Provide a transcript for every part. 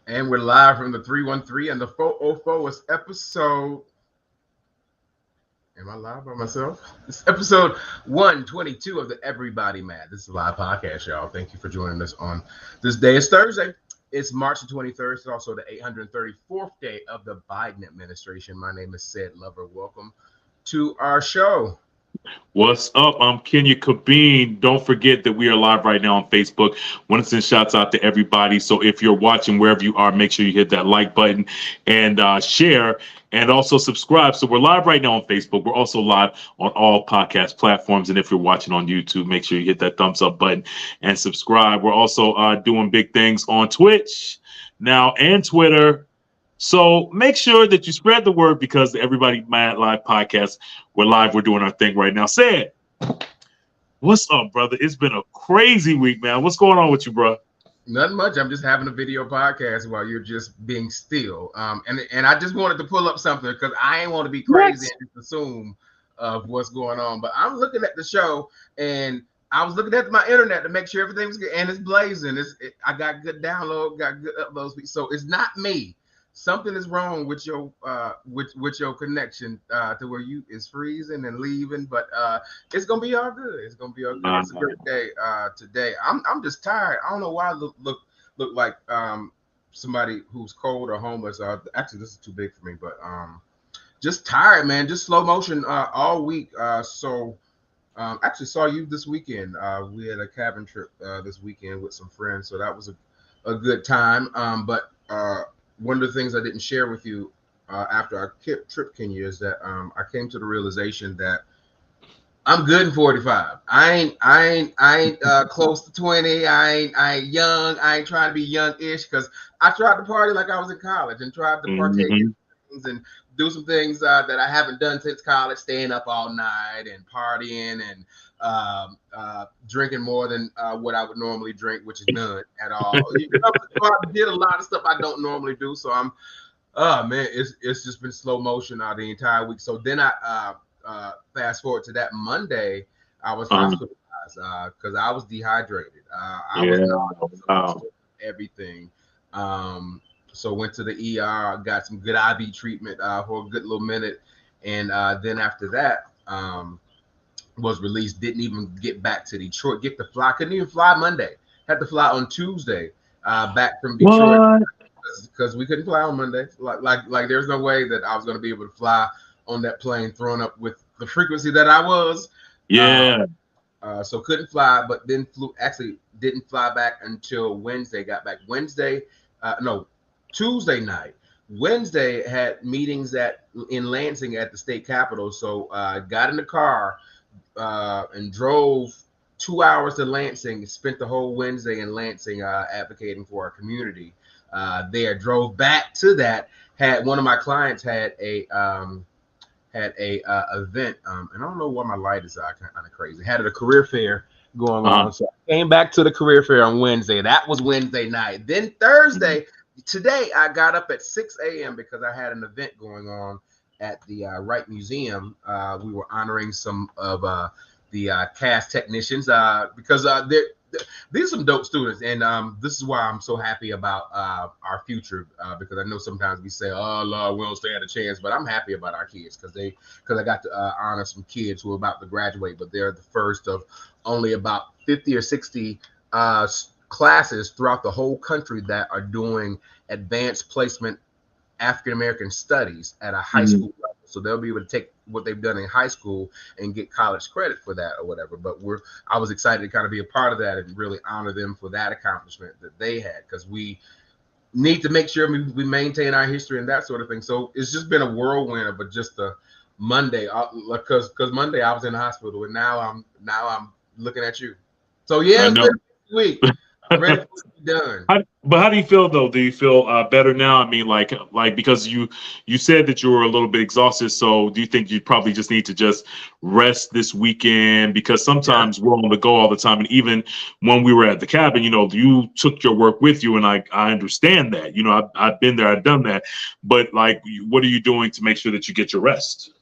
And we're live from the 313 and the 404 is episode. Am I live by myself? It's episode 122 of the Everybody Mad. This is a live podcast, y'all. Thank you for joining us on this day. It's Thursday. It's March the 23rd. It's also the 834th day of the Biden administration. My name is Sid Lover. Welcome to our show. What's up? I'm Kenya Kabine. Don't forget that we are live right now on Facebook. Want to send shouts out to everybody. So if you're watching wherever you are, make sure you hit that like button and share and also subscribe. So we're live right now on Facebook. We're also live on all podcast platforms. And if you're watching on YouTube, make sure you hit that thumbs up button and subscribe. We're also doing big things on Twitch now and Twitter. So make sure that you spread the word because the Everybody Mad Live podcast, we're live. We're doing our thing right now. Sid, what's up, brother? It's been a crazy week, man. What's going on with you, bro? Nothing much. I'm just having a video podcast while you're just being still. And I just wanted to pull up something because I ain't want to be crazy and just assume of what's going on. But I'm looking at the show and I was looking at my internet to make sure everything's good, and it's blazing. I got good download, got good uploads. So it's not me. Something is wrong with your connection to where you is freezing and leaving, but it's gonna be all good. It's gonna be all good. It's a great day today. I'm just tired. I don't know why I look like somebody who's cold or homeless. Actually, this is too big for me, but just tired, man. Just slow motion all week. So actually saw you this weekend. We had a cabin trip this weekend with some friends, so that was a good time. But one of the things I didn't share with you after our trip, Kenya, is that I came to the realization that I'm good in 45. I ain't close to 20. I ain't young. I ain't trying to be young-ish because I tried to party like I was in college and tried to partake in things and do some things that I haven't done since college, staying up all night and partying and drinking more than what I would normally drink, which is none at all. I did a lot of stuff I don't normally do, so I'm man, it's just been slow motion the entire week. So then I fast forward to that Monday, I was hospitalized because I was dehydrated. I was not everything. So went to the ER, got some good IV treatment for a good little minute, and then after that was released. Didn't even get back to Detroit. Get to fly. Couldn't even fly Monday. Had to fly on Tuesday back from Detroit because we couldn't fly on Monday. Like there's no way that I was going to be able to fly on that plane thrown up with the frequency that I was. Yeah. So couldn't fly, but then actually didn't fly back until Wednesday. Got back Tuesday night. Wednesday had meetings in Lansing at the state capitol. So got in the car and drove 2 hours to Lansing. Spent the whole Wednesday in Lansing advocating for our community there. Drove back to that. had one of my clients had a event, and I don't know why my light is kind of crazy. Had a career fair going on, so I came back to the career fair on Wednesday. That was Wednesday night. Then Thursday, today I got up at 6 a.m. because I had an event going on at the Wright Museum. We were honoring some of the cast technicians because these are some dope students, and this is why I'm so happy about our future, because I know sometimes we say, oh Lord, we don't stand a chance, but I'm happy about our kids because I got to honor some kids who are about to graduate, but they're the first of only about 50 or 60 classes throughout the whole country that are doing advanced placement African American studies at a high school level. So they'll be able to take what they've done in high school and get college credit for that or whatever. But I was excited to kind of be a part of that and really honor them for that accomplishment that they had, because we need to make sure we maintain our history and that sort of thing. So it's just been a whirlwind, but just a Monday, because Monday I was in the hospital, and now I'm looking at you. So yeah, it's been a week. I'm ready for it to be done. But how do you feel though? Do you feel better now? I mean, like because you said that you were a little bit exhausted. So do you think you probably just need to just rest this weekend? Because sometimes we're on the go all the time, and even when we were at the cabin, you took your work with you, and I understand that. I've been there, I've done that. But like, what are you doing to make sure that you get your rest?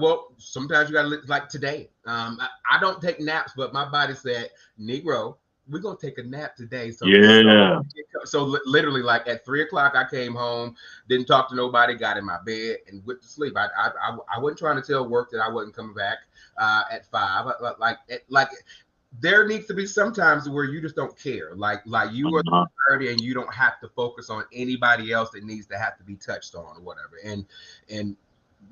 Well, sometimes you gotta, like today. I don't take naps, but my body said, Negro, we're gonna take a nap today. So literally, like at 3 o'clock, I came home, didn't talk to nobody, got in my bed and went to sleep. I wasn't trying to tell work that I wasn't coming back at 5. Like there needs to be some times where you just don't care. Like you are 30 and you don't have to focus on anybody else that needs to have to be touched on or whatever. And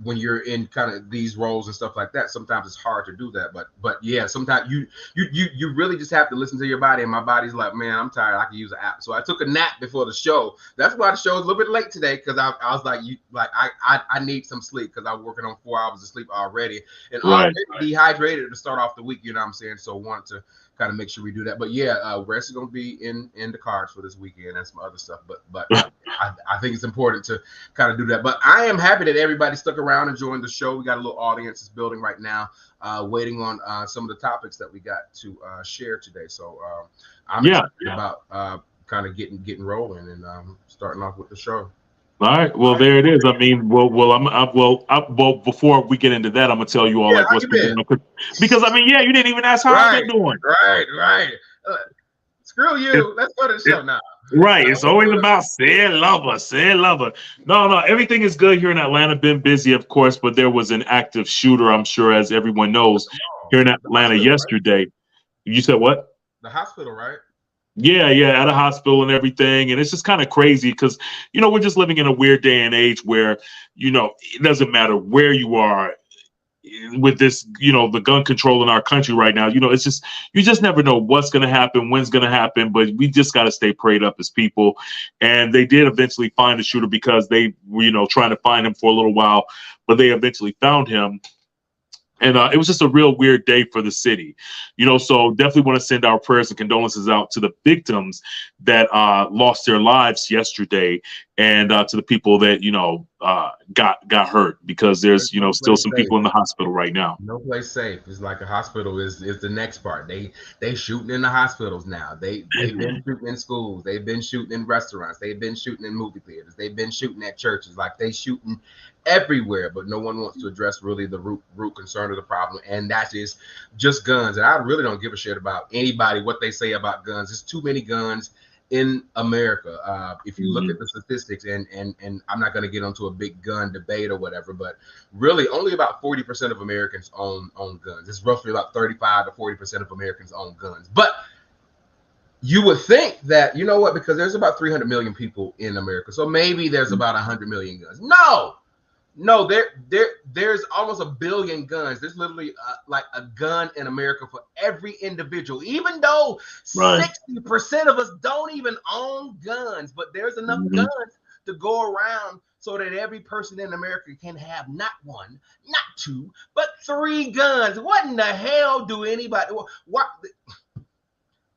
when you're in kind of these roles and stuff like that, sometimes it's hard to do that. But yeah, sometimes you really just have to listen to your body. And my body's like, man, I'm tired. I can use an app. So I took a nap before the show. That's why the show is a little bit late today, because I was like, I need some sleep, because I'm working on 4 hours of sleep already, and already dehydrated to start off the week. You know what I'm saying? So wanted to kind of make sure we do that. But yeah, rest is going to be in the cards for this weekend and some other stuff. But I think it's important to kind of do that. But I am happy that everybody stuck around and joined the show. We got a little audience that's building right now, waiting on some of the topics that we got to share today. So I'm excited about kind of getting rolling and starting off with the show. All right. Well, there it is. I mean, well, before we get into that, I'm gonna tell you all like what's been going on, because I mean, you didn't even ask how I've been doing. Right. Screw you. Let's go to the show now. Right. It's always about say lover. No. Everything is good here in Atlanta. Been busy, of course, but there was an active shooter, I'm sure, as everyone knows, here in Atlanta yesterday. Right? You said what? The hospital, right? Yeah, at a hospital and everything. And it's just kind of crazy because, we're just living in a weird day and age where, it doesn't matter where you are with this, the gun control in our country right now. It's just, you just never know what's going to happen, when's going to happen. But we just got to stay prayed up as people. And they did eventually find the shooter, because they were, trying to find him for a little while, but they eventually found him. And it was just a real weird day for the city, so definitely want to send our prayers and condolences out to the victims that lost their lives yesterday, and to the people that, got hurt, because there's, still some people in the hospital right now. No place safe. It's like a hospital is the next part. They shooting in the hospitals now. They've been shooting in schools. They've been shooting in restaurants. They've been shooting in movie theaters. They've been shooting at churches. Like, they shooting everywhere, but no one wants to address really the root concern of the problem, and that is just guns. And I really don't give a shit about anybody, what they say about guns. There's too many guns in America. If you look at the statistics, and I'm not going to get onto a big gun debate or whatever, but really only about 40% of Americans own guns. It's roughly about 35 to 40% of Americans own guns. But you would think that, because there's about 300 million people in America, so maybe there's about 100 million guns. No, there's almost 1 billion guns. There's literally like a gun in America for every individual, even though 60% of us don't even own guns. But there's enough guns to go around so that every person in America can have not 1, not 2, but 3 guns. What in the hell do anybody? What?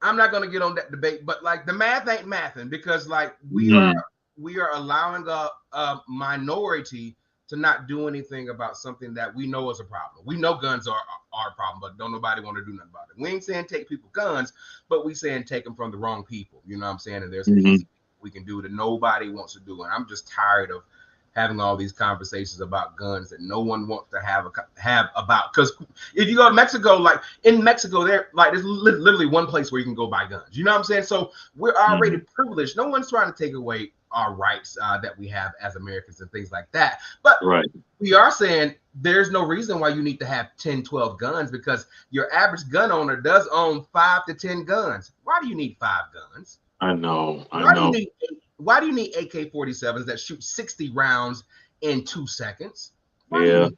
I'm not going to get on that debate, but like the math ain't mathing, because like we are we are allowing a minority to not do anything about something that we know is a problem. We know guns are a problem, but don't nobody want to do nothing about it. We ain't saying take people guns, but we saying take them from the wrong people. You know what I'm saying? And there's easy we can do that nobody wants to do. And I'm just tired of having all these conversations about guns that no one wants to have about. Because if you go to Mexico, like in Mexico, there's literally one place where you can go buy guns. You know what I'm saying? So we're already privileged. No one's trying to take away our rights that we have as Americans and things like that. But we are saying there's no reason why you need to have 10, 12 guns, because your average gun owner does own 5 to 10 guns. Why do you need 5 guns? I know. Why do you need AK-47s that shoot 60 rounds in 2 seconds? Why do you need that,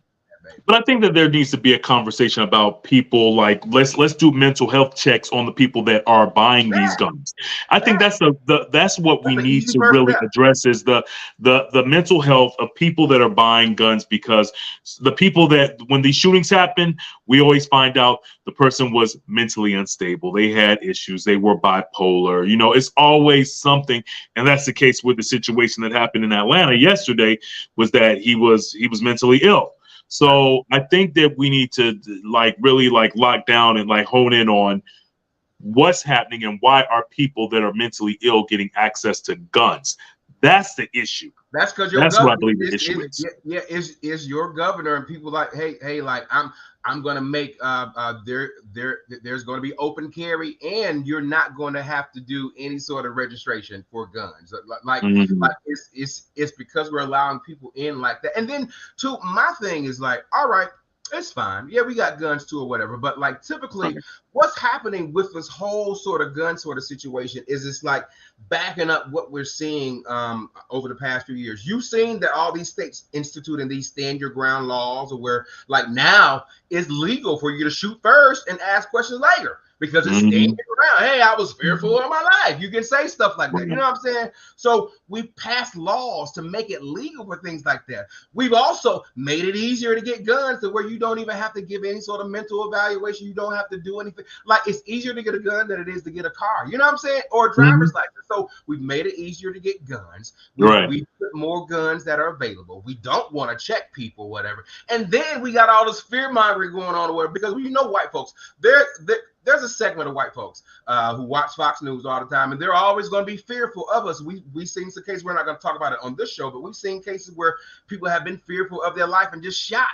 but I think that there needs to be a conversation about people, like let's do mental health checks on the people that are buying these guns. I think that's that's what we need to really address, is the mental health of people that are buying guns, because the people that, when these shootings happen, we always find out the person was mentally unstable. They had issues. They were bipolar. You know, it's always something. And that's the case with the situation that happened in Atlanta yesterday, was that he was mentally ill. So I think that we need to really lock down and hone in on what's happening and why are people that are mentally ill getting access to guns. That's the issue. That's because your governor, what I believe the issue is. Is your governor, and people like, hey, like I'm gonna make there's gonna be open carry, and you're not going to have to do any sort of registration for guns. Like it's because we're allowing people in like that. And then too, my thing is like, all right, it's fine. Yeah, we got guns too or whatever. But like typically what's happening with this whole sort of gun sort of situation is it's like backing up what we're seeing over the past few years. You've seen that all these states instituting these stand your ground laws, or where like now it's legal for you to shoot first and ask questions later, because it's standing around. Hey, I was fearful of my life. You can say stuff like that. You know what I'm saying? So we passed laws to make it legal for things like that. We've also made it easier to get guns to where you don't even have to give any sort of mental evaluation. You don't have to do anything. Like it's easier to get a gun than it is to get a car. You know what I'm saying? Or a driver's license. So we've made it easier to get guns. We put more guns that are available. We don't want to check people, whatever. And then we got all this fear mongering going on, or whatever, because you know white folks, there's a segment of white folks who watch Fox News all the time, and they're always going to be fearful of us. We've seen some cases, we're not going to talk about it on this show, but we've seen cases where people have been fearful of their life and just shot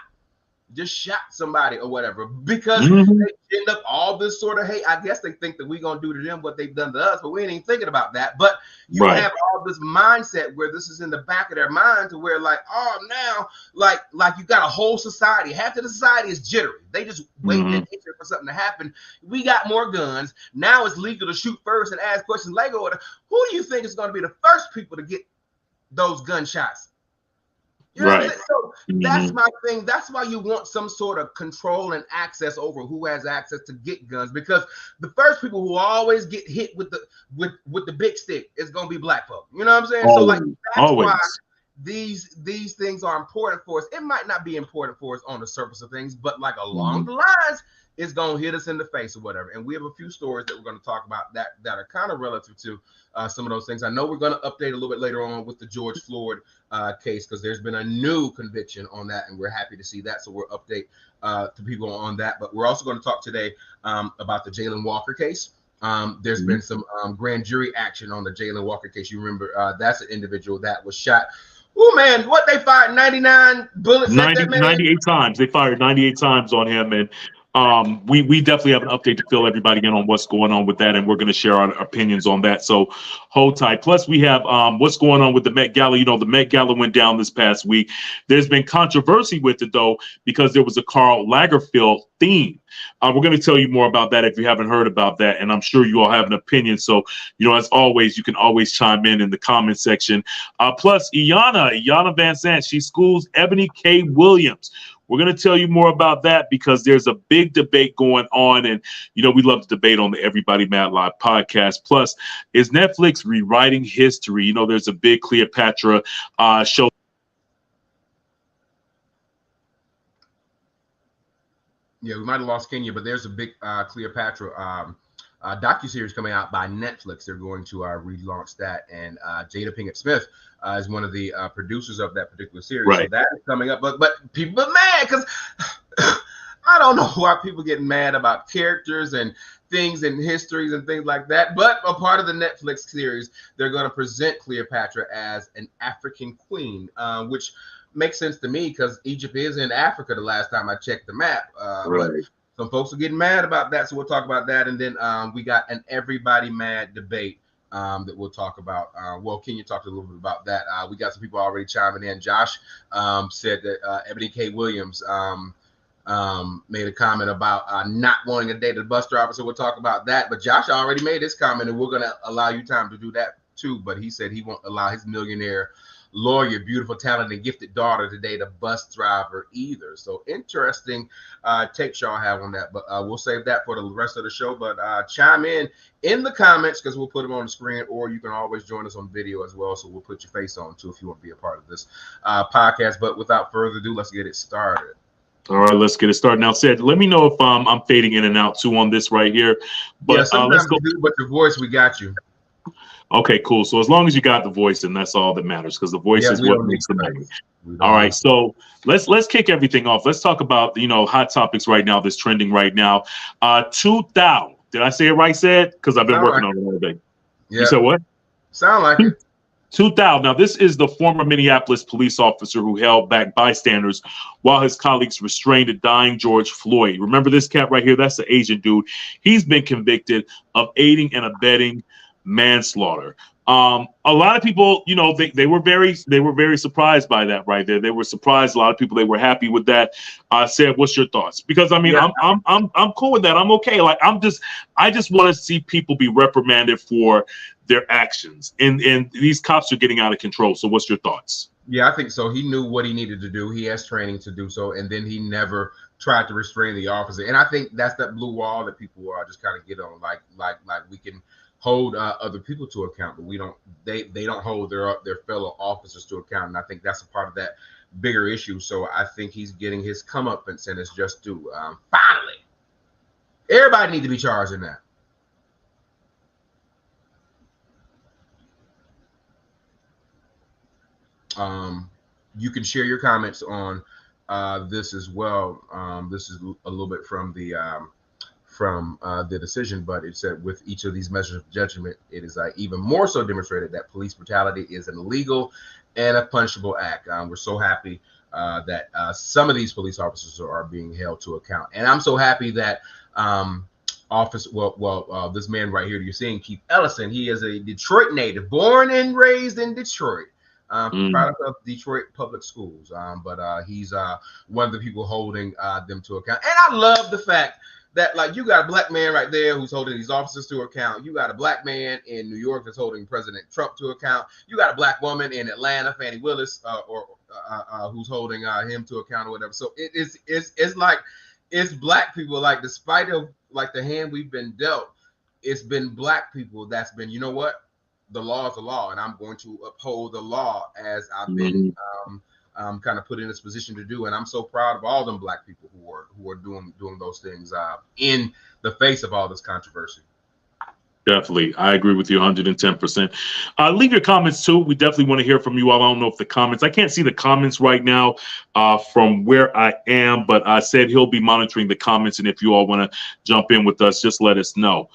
somebody or whatever, because they end up all this sort of hate. I guess they think that we're going to do to them what they've done to us, but we ain't even thinking about that. But you have all this mindset where this is in the back of their mind, to where like, oh, now like you got a whole society. Half of the society is jittery. They just waiting and itching for something to happen. We got more guns. Now it's legal to shoot first and ask questions later. Who do you think is going to be the first people to get those gunshots? You know what I'm saying? So that's my thing. That's why you want some sort of control and access over who has access to get guns, because the first people who always get hit with the big stick is gonna be black folk. You know what I'm saying? So like that's why these things are important for us. It might not be important for us on the surface of things, but like along the lines, it's gonna hit us in the face or whatever. And we have a few stories that we're gonna talk about that are kind of relative to some of those things. I know we're gonna update a little bit later on with the George Floyd case, because there's been a new conviction on that, and we're happy to see that. So we'll update to people on that. But we're also going to talk today about the Jayland Walker case. There's been some grand jury action on the Jayland Walker case. You remember that's an individual that was shot. Oh man, what they fired 99 bullets at that man? 98 times. They fired 98 times on him, and we definitely have an update to fill everybody in on what's going on with that, and we're going to share our opinions on that. So hold tight. Plus, we have what's going on with the MET Gala. You know, the MET Gala went down this past week. There's been controversy with it, though, because there was a Karl Lagerfeld theme. We're going to tell you more about that if you haven't heard about that, and I'm sure you all have an opinion. So, you know, as always, you can always chime in the comment section. Plus, Iyanla Van Sant, she schools Eboni K. Williams. We're going to tell you more about that, because there's a big debate going on. And, you know, we love to debate on the Everybody Mad Live podcast. Plus, is Netflix rewriting history? You know, there's a big Cleopatra show. Yeah, we might have lost Kenya, but there's a big Cleopatra docuseries coming out by Netflix. They're going to relaunch that, and Jada Pinkett Smith is one of the producers of that particular series. Right. So that is coming up. But people are mad because I don't know why people get mad about characters and things and histories and things like that. But a part of the Netflix series, they're going to present Cleopatra as an African queen, which makes sense to me because Egypt is in Africa the last time I checked the map. Right. But some folks are getting mad about that, so we'll talk about that. And then we got an everybody mad debate that we'll talk about. Well, can you talk a little bit about that? We got some people already chiming in. Josh said that Ebony K. Williams made a comment about not wanting to date a bus driver, so we'll talk about that. But Josh already made his comment, and we're going to allow you time to do that too. But he said he won't allow his millionaire lawyer, beautiful, talented, gifted daughter to date a bus driver either. So interesting takes y'all have on that, but we'll save that for the rest of the show. But chime in the comments because we'll put them on the screen, or you can always join us on video as well. So we'll put your face on too if you want to be a part of this podcast. But without further ado, let's get it started. All right, let's get it started. Now, Sid, let me know if I'm fading in and out too on this right here. But yeah, let's go. But your voice, we got you. Okay, cool. So as long as you got the voice, and that's all that matters, because the voice is what makes the magic. All right, so let's kick everything off. Let's talk about hot topics right now that's trending right now. 2000. Did I say it right, Sid? Because I've been working on it all day. Yeah. You said what? Sound like it. 2000. Now, this is the former Minneapolis police officer who held back bystanders while his colleagues restrained a dying George Floyd. Remember this cat right here? That's the Asian dude. He's been convicted of aiding and abetting manslaughter. A lot of people, they were very surprised by that right there. They were surprised. A lot of people, they were happy with that. Said, what's your thoughts? Because I mean, yeah. I'm cool with that. I'm okay. Like I just want to see people be reprimanded for their actions, and these cops are getting out of control. So what's your thoughts? Yeah, I think so. He knew what he needed to do. He has training to do so, and then he never tried to restrain the officer. And I think that's that blue wall that people just kind of get on. Like we can hold other people to account, but we don't. They don't hold their fellow officers to account, and I think that's a part of that bigger issue. So I think he's getting his comeuppance and it's just due. Finally, everybody needs to be charged in that. You can share your comments on this as well. This is a little bit from the decision, but it said with each of these measures of judgment, it is even more so demonstrated that police brutality is an illegal and a punishable act. We're so happy that some of these police officers are being held to account, and I'm so happy that this man right here you're seeing, Keith Ellison, he is a Detroit native, born and raised in Detroit. Product of Detroit public schools, but he's one of the people holding them to account. And I love the fact that, like, you got a black man right there who's holding these officers to account. You got a black man in New York that's holding President Trump to account. You got a black woman in Atlanta, Fannie Willis, who's holding him to account or whatever. So it's like it's black people, like, despite of like the hand we've been dealt, it's been black people that's been, you know what? The law is the law, and I'm going to uphold the law as I've been kind of put in this position to do. And I'm so proud of all them black people who are doing those things in the face of all this controversy. Definitely. I agree with you 110%. Leave your comments too. We definitely want to hear from you all. I don't know if the comments, I can't see the comments right now from where I am, but I said he'll be monitoring the comments. And if you all want to jump in with us, just let us know.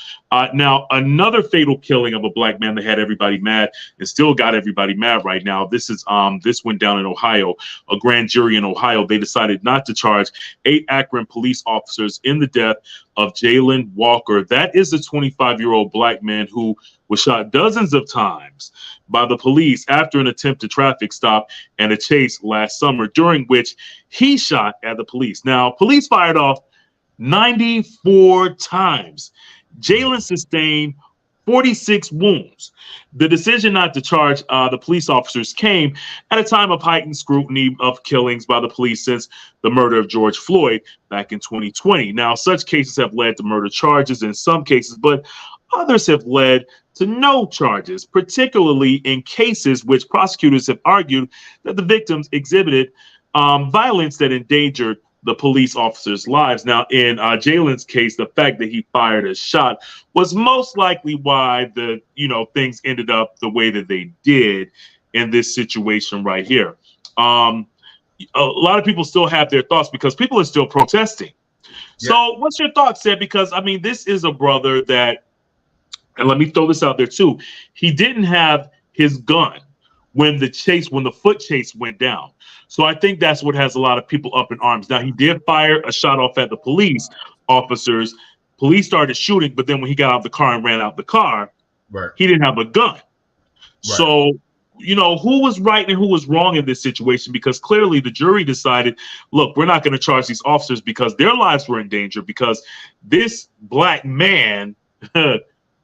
Now, another fatal killing of a black man that had everybody mad and still got everybody mad right now. This went down in Ohio. A grand jury in Ohio, they decided not to charge 8 Akron police officers in the death of Jayland Walker. That is a 25-year-old black man who was shot dozens of times by the police after an attempted traffic stop and a chase last summer, during which he shot at the police. Now, police fired off 94 times. Jayland sustained 46 wounds. The decision not to charge the police officers came at a time of heightened scrutiny of killings by the police since the murder of George Floyd back in 2020. Now, such cases have led to murder charges in some cases, but others have led to no charges, particularly in cases which prosecutors have argued that the victims exhibited violence that endangered the police officers' lives. Now, in Jayland's case, the fact that he fired a shot was most likely why the things ended up the way that they did in this situation right here. A lot of people still have their thoughts because people are still protesting. Yeah. So, what's your thoughts, Ed? Because I mean, this is a brother that, and let me throw this out there too. He didn't have his gun when the foot chase went down. So I think that's what has a lot of people up in arms. Now, he did fire a shot off at the police officers. Police started shooting, but then when he got out of the car and ran out the car, right, he didn't have a gun. Right. So, who was right and who was wrong in this situation? Because clearly the jury decided, look, we're not going to charge these officers because their lives were in danger because this black man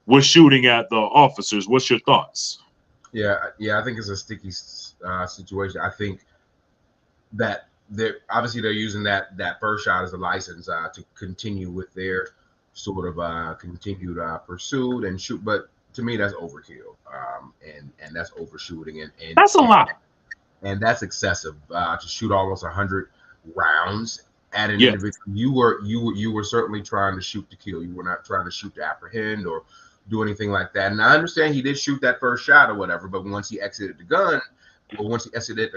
was shooting at the officers. What's your thoughts? Yeah, I think it's a sticky situation. I think that they're using that first shot as a license to continue with their sort of continued pursuit and shoot. But to me, that's overkill, and that's overshooting, and that's a lot, and that's excessive to shoot almost 100 rounds at an individual. You were certainly trying to shoot to kill. You were not trying to shoot to apprehend or do anything like that. And I understand he did shoot that first shot or whatever, but once he exited the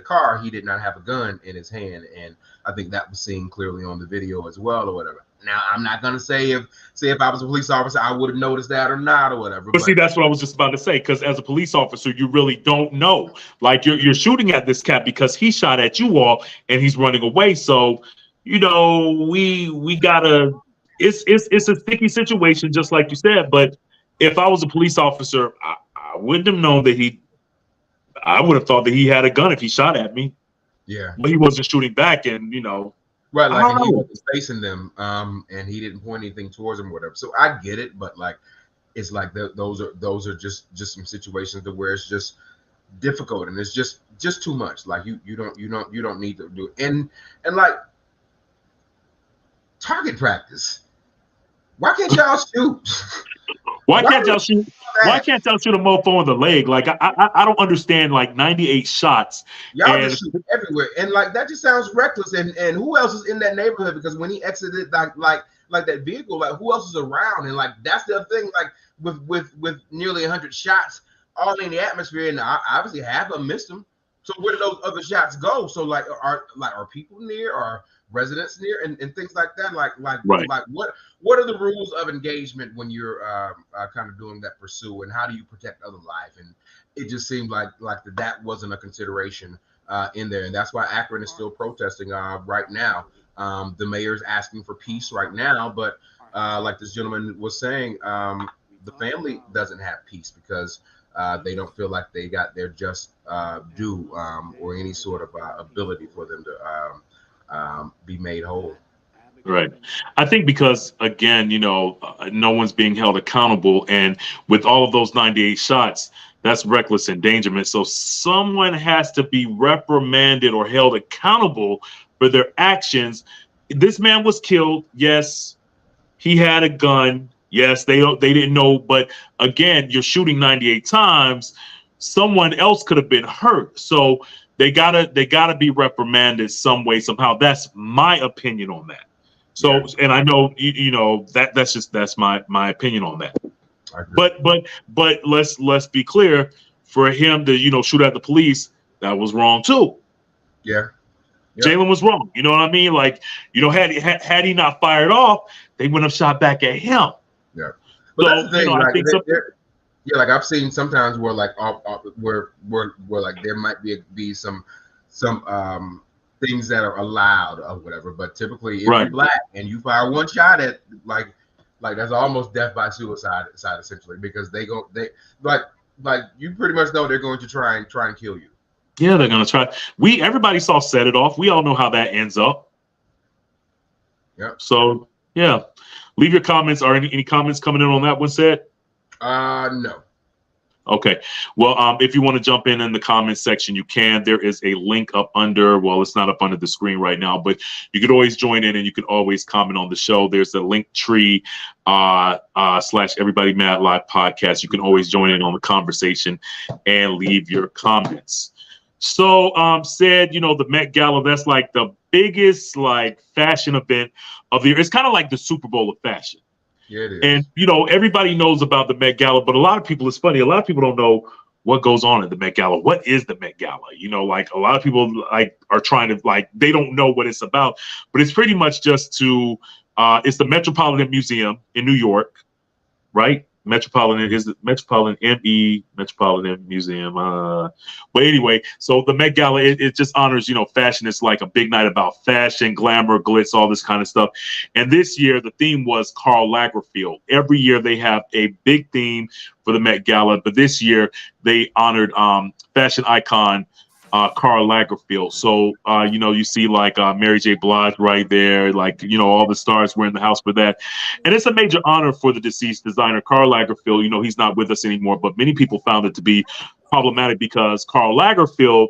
car, he did not have a gun in his hand. And I think that was seen clearly on the video as well or whatever. Now, I'm not going to say if I was a police officer, I would have noticed that or not or whatever. But see, that's what I was just about to say, because as a police officer, you really don't know. Like, you're shooting at this cat because he shot at you all and he's running away. So, we gotta, it's a sticky situation, just like you said. But if I was a police officer, I wouldn't have known that I would have thought that he had a gun if he shot at me. Yeah. But he wasn't shooting back, and right, like he wasn't facing them, and he didn't point anything towards them or whatever. So I get it, but like it's like those are just some situations where it's just difficult and it's just too much. Like you don't need to do it. And like target practice. Why can't y'all shoot? Why can't y'all shoot a mofo in the leg? Like I don't understand. Like 98 shots. Y'all just shoot everywhere, and like that just sounds reckless. And who else is in that neighborhood? Because when he exited like that vehicle, like who else is around? And like that's the thing. Like with nearly 100 shots all in the atmosphere, and obviously half of them missed them. So where do those other shots go? So like are people near? Are residents near and things like that? Like what are the rules of engagement when you're kind of doing that pursuit, and how do you protect other life? And it just seemed like that wasn't a consideration in there, and that's why Akron is still protesting right now. The mayor's asking for peace right now, but like this gentleman was saying, the family doesn't have peace because they don't feel like they got their just due or any sort of ability for them to be made whole. Right. I think because, again, no one's being held accountable. And with all of those 98 shots, that's reckless endangerment. So someone has to be reprimanded or held accountable for their actions. This man was killed. Yes, he had a gun. Yes, they didn't know. But again, you're shooting 98 times. Someone else could have been hurt. So they gotta be reprimanded some way, somehow. That's my opinion on that. So, yeah. And I know that's my opinion on that. But let's be clear, for him to shoot at the police, that was wrong too. Yeah. Jayland was wrong. You know what I mean? Like, had he not fired off, they wouldn't have shot back at him. Yeah. But so, that's the thing, I think like I've seen sometimes where like where like there might be some things that are allowed or whatever, but typically if you're black and you fire one shot at like that's almost death by suicide essentially, because they like you pretty much know they're going to try and kill you. Yeah, they're gonna try. Everybody saw Set It Off. We all know how that ends up. Yeah. So yeah, leave your comments. Are any comments coming in on that one, Seth? No. Okay. Well, if you want to jump in the comments section, you can. There is a link up under. Well, it's not up under the screen right now, but you could always join in and you can always comment on the show. There's a link tree / Everybody Mad Live podcast. You can always join in on the conversation and leave your comments. So, the Met Gala, that's like the biggest like fashion event of the year. It's kind of like the Super Bowl of fashion. Yeah, it And is. you know, everybody knows about the Met Gala, but a lot of people, it's funny, a lot of people don't know what goes on at the Met Gala. What is the Met Gala? You know, like a lot of people like are trying to like they don't know what it's about, but it's pretty much just to it's the Metropolitan Museum in New York, right? Metropolitan is the Metropolitan ME Metropolitan Museum. But anyway, so the Met Gala it just honors, you know, fashion. It's like a big night about fashion, glamour, glitz, all this kind of stuff. And this year the theme was Karl Lagerfeld. Every year they have a big theme for the Met Gala, but this year they honored fashion icon Karl Lagerfeld. So, you know, you see like Mary J. Blige right there, like, you know, all the stars were in the house for that. And it's a major honor for the deceased designer, Karl Lagerfeld. You know, he's not with us anymore, but many people found it to be problematic because Karl Lagerfeld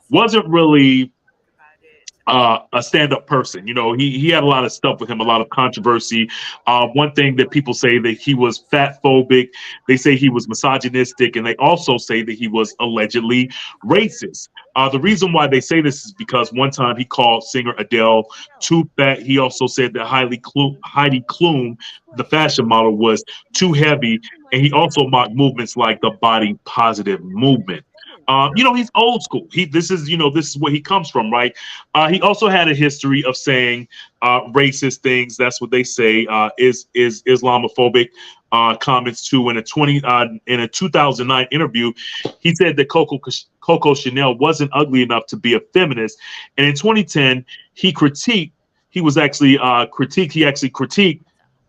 wasn't really a stand-up person. You know, he had a lot of stuff with him, a lot of controversy. One thing that people say that he was fat phobic, they say he was misogynistic, and they also say that he was allegedly racist. The reason why they say this is because one time he called singer Adele too fat. He also said that Heidi Klum, the fashion model, was too heavy, and he also mocked movements like the body positive movement. You know, he's old school. This is, you know, this is where he comes from, right? He also had a history of saying racist things. That's what they say is Islamophobic comments too. In a 2009 interview, he said that Coco Chanel wasn't ugly enough to be a feminist. And in 2010, he critiqued. He was actually critiqued.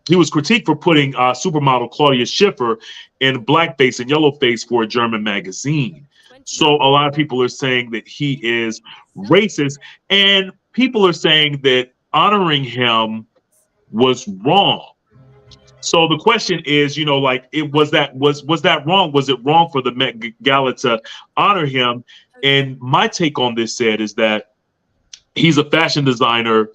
He was critiqued for putting supermodel Claudia Schiffer in blackface and yellowface for a German magazine. So a lot of people are saying that he is racist, and people are saying that honoring him was wrong. So the question is, you know, like was that wrong? Was it wrong for the Met Gala to honor him? And my take on this said is that he's a fashion designer,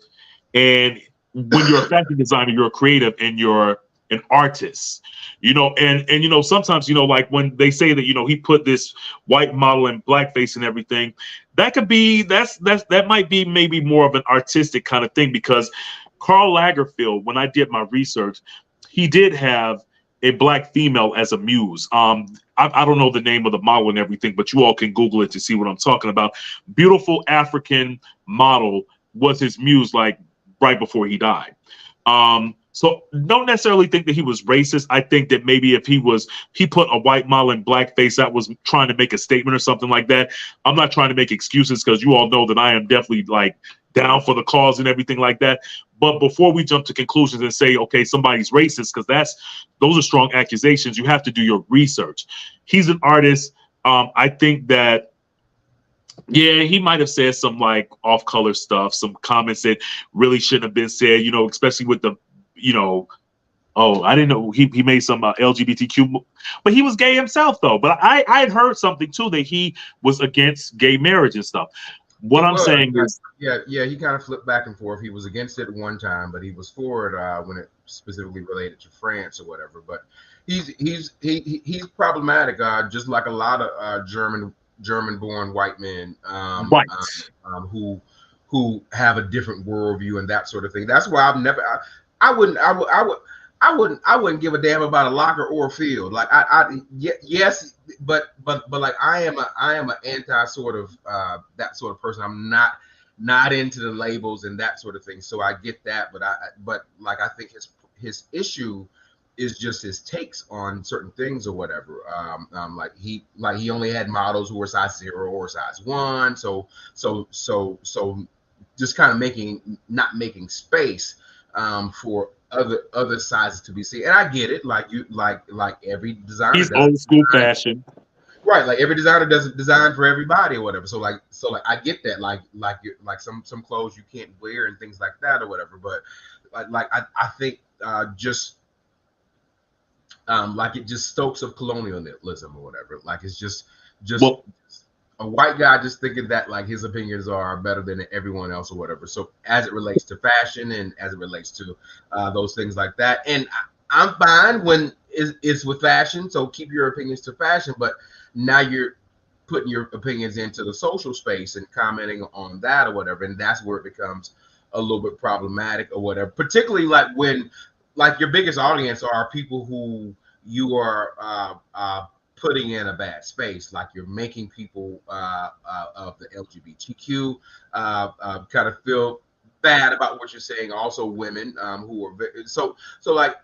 and when you're a fashion designer, you're a creative and you're an artist, you know, and you know, sometimes, you know, like when they say that, you know, he put this white model in blackface and everything, that could be that might be maybe more of an artistic kind of thing, because Karl Lagerfeld, when I did my research, he did have a black female as a muse. I don't know the name of the model and everything, but you all can Google it to see what I'm talking about. Beautiful African model was his muse, like right before he died. So don't necessarily think that he was racist. I think that maybe if he put a white model in blackface, that was trying to make a statement or something like that. I'm not trying to make excuses, because you all know that I am definitely like down for the cause and everything like that. But before we jump to conclusions and say, okay, somebody's racist, because those are strong accusations, you have to do your research. He's an artist. I think that, yeah, he might have said some like off-color stuff, some comments that really shouldn't have been said, you know, especially with the, you know, oh, I didn't know he made some LGBTQ, but he was gay himself though. But I had heard something too, that he was against gay marriage and stuff. What I'm saying is, yeah, he kind of flipped back and forth. He was against it one time, but he was for it when it specifically related to France or whatever. But he's problematic, just like a lot of German-born white men, right. Who have a different worldview and that sort of thing. That's why I wouldn't give a damn about a Locker or a Field. Like yes, but like I am an anti sort of that sort of person. I'm not into the labels and that sort of thing. So I get that, but like I think his issue is just his takes on certain things or whatever. Like he only had models who were size 0 or size 1. So just kind of not making space for other sizes to be seen. And I get it, like every designer, he's old school fashion, right? Like every designer doesn't design for everybody or whatever. So I get that, like some clothes you can't wear and things like that or whatever. But I think just like it just stokes of colonialism or whatever. Like it's just well, a white guy just thinking that like his opinions are better than everyone else or whatever. So as it relates to fashion and as it relates to those things like that, and I'm fine when it's with fashion. So keep your opinions to fashion, but now you're putting your opinions into the social space and commenting on that or whatever, and that's where it becomes a little bit problematic or whatever. Particularly like when, like, your biggest audience are people who you are putting in a bad space, like you're making people of the LGBTQ kind of feel bad about what you're saying. Also, women who are so like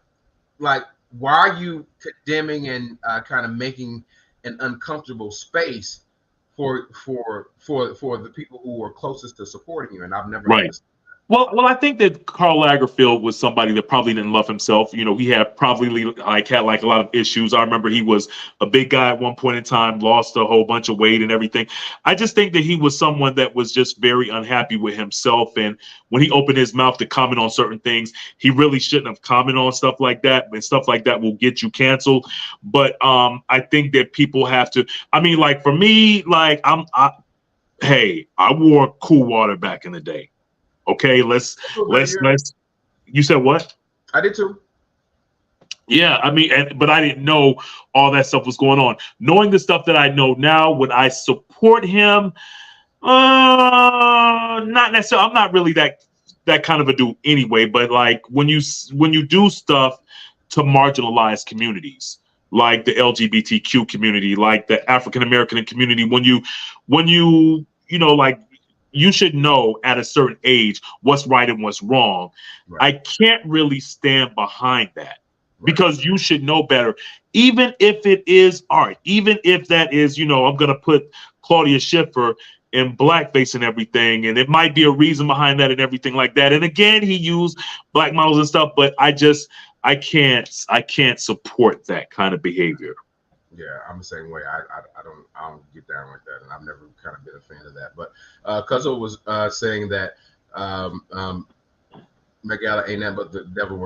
why are you condemning and kind of making an uncomfortable space for the people who are closest to supporting you? And I've never Right. understood. Well, I think that Karl Lagerfeld was somebody that probably didn't love himself. You know, he had probably had like a lot of issues. I remember he was a big guy at one point in time, lost a whole bunch of weight and everything. I just think that he was someone that was just very unhappy with himself. And when he opened his mouth to comment on certain things, he really shouldn't have commented on stuff like that. And stuff like that will get you canceled. But I think that people have to. I mean, like for me, like hey, I wore Cool Water back in the day. Okay, let's. You said what? I did too. Yeah, I mean, but I didn't know all that stuff was going on. Knowing the stuff that I know now, would I support him? Not necessarily. I'm not really that kind of a dude anyway. But like when you do stuff to marginalize communities, like the LGBTQ community, like the African American community, when you know, like. You should know at a certain age what's right and what's wrong. Right. I can't really stand behind that because you should know better. Even if it is art, even if that is, you know, I'm going to put Claudia Schiffer in blackface and everything, and it might be a reason behind that and everything like that. And again, he used black models and stuff, but I can't support that kind of behavior. Yeah, I'm the same way. I don't get down like that, and I've never kind of been a fan of that. But Cuzzo was saying that MET Gala ain't nothing but the devil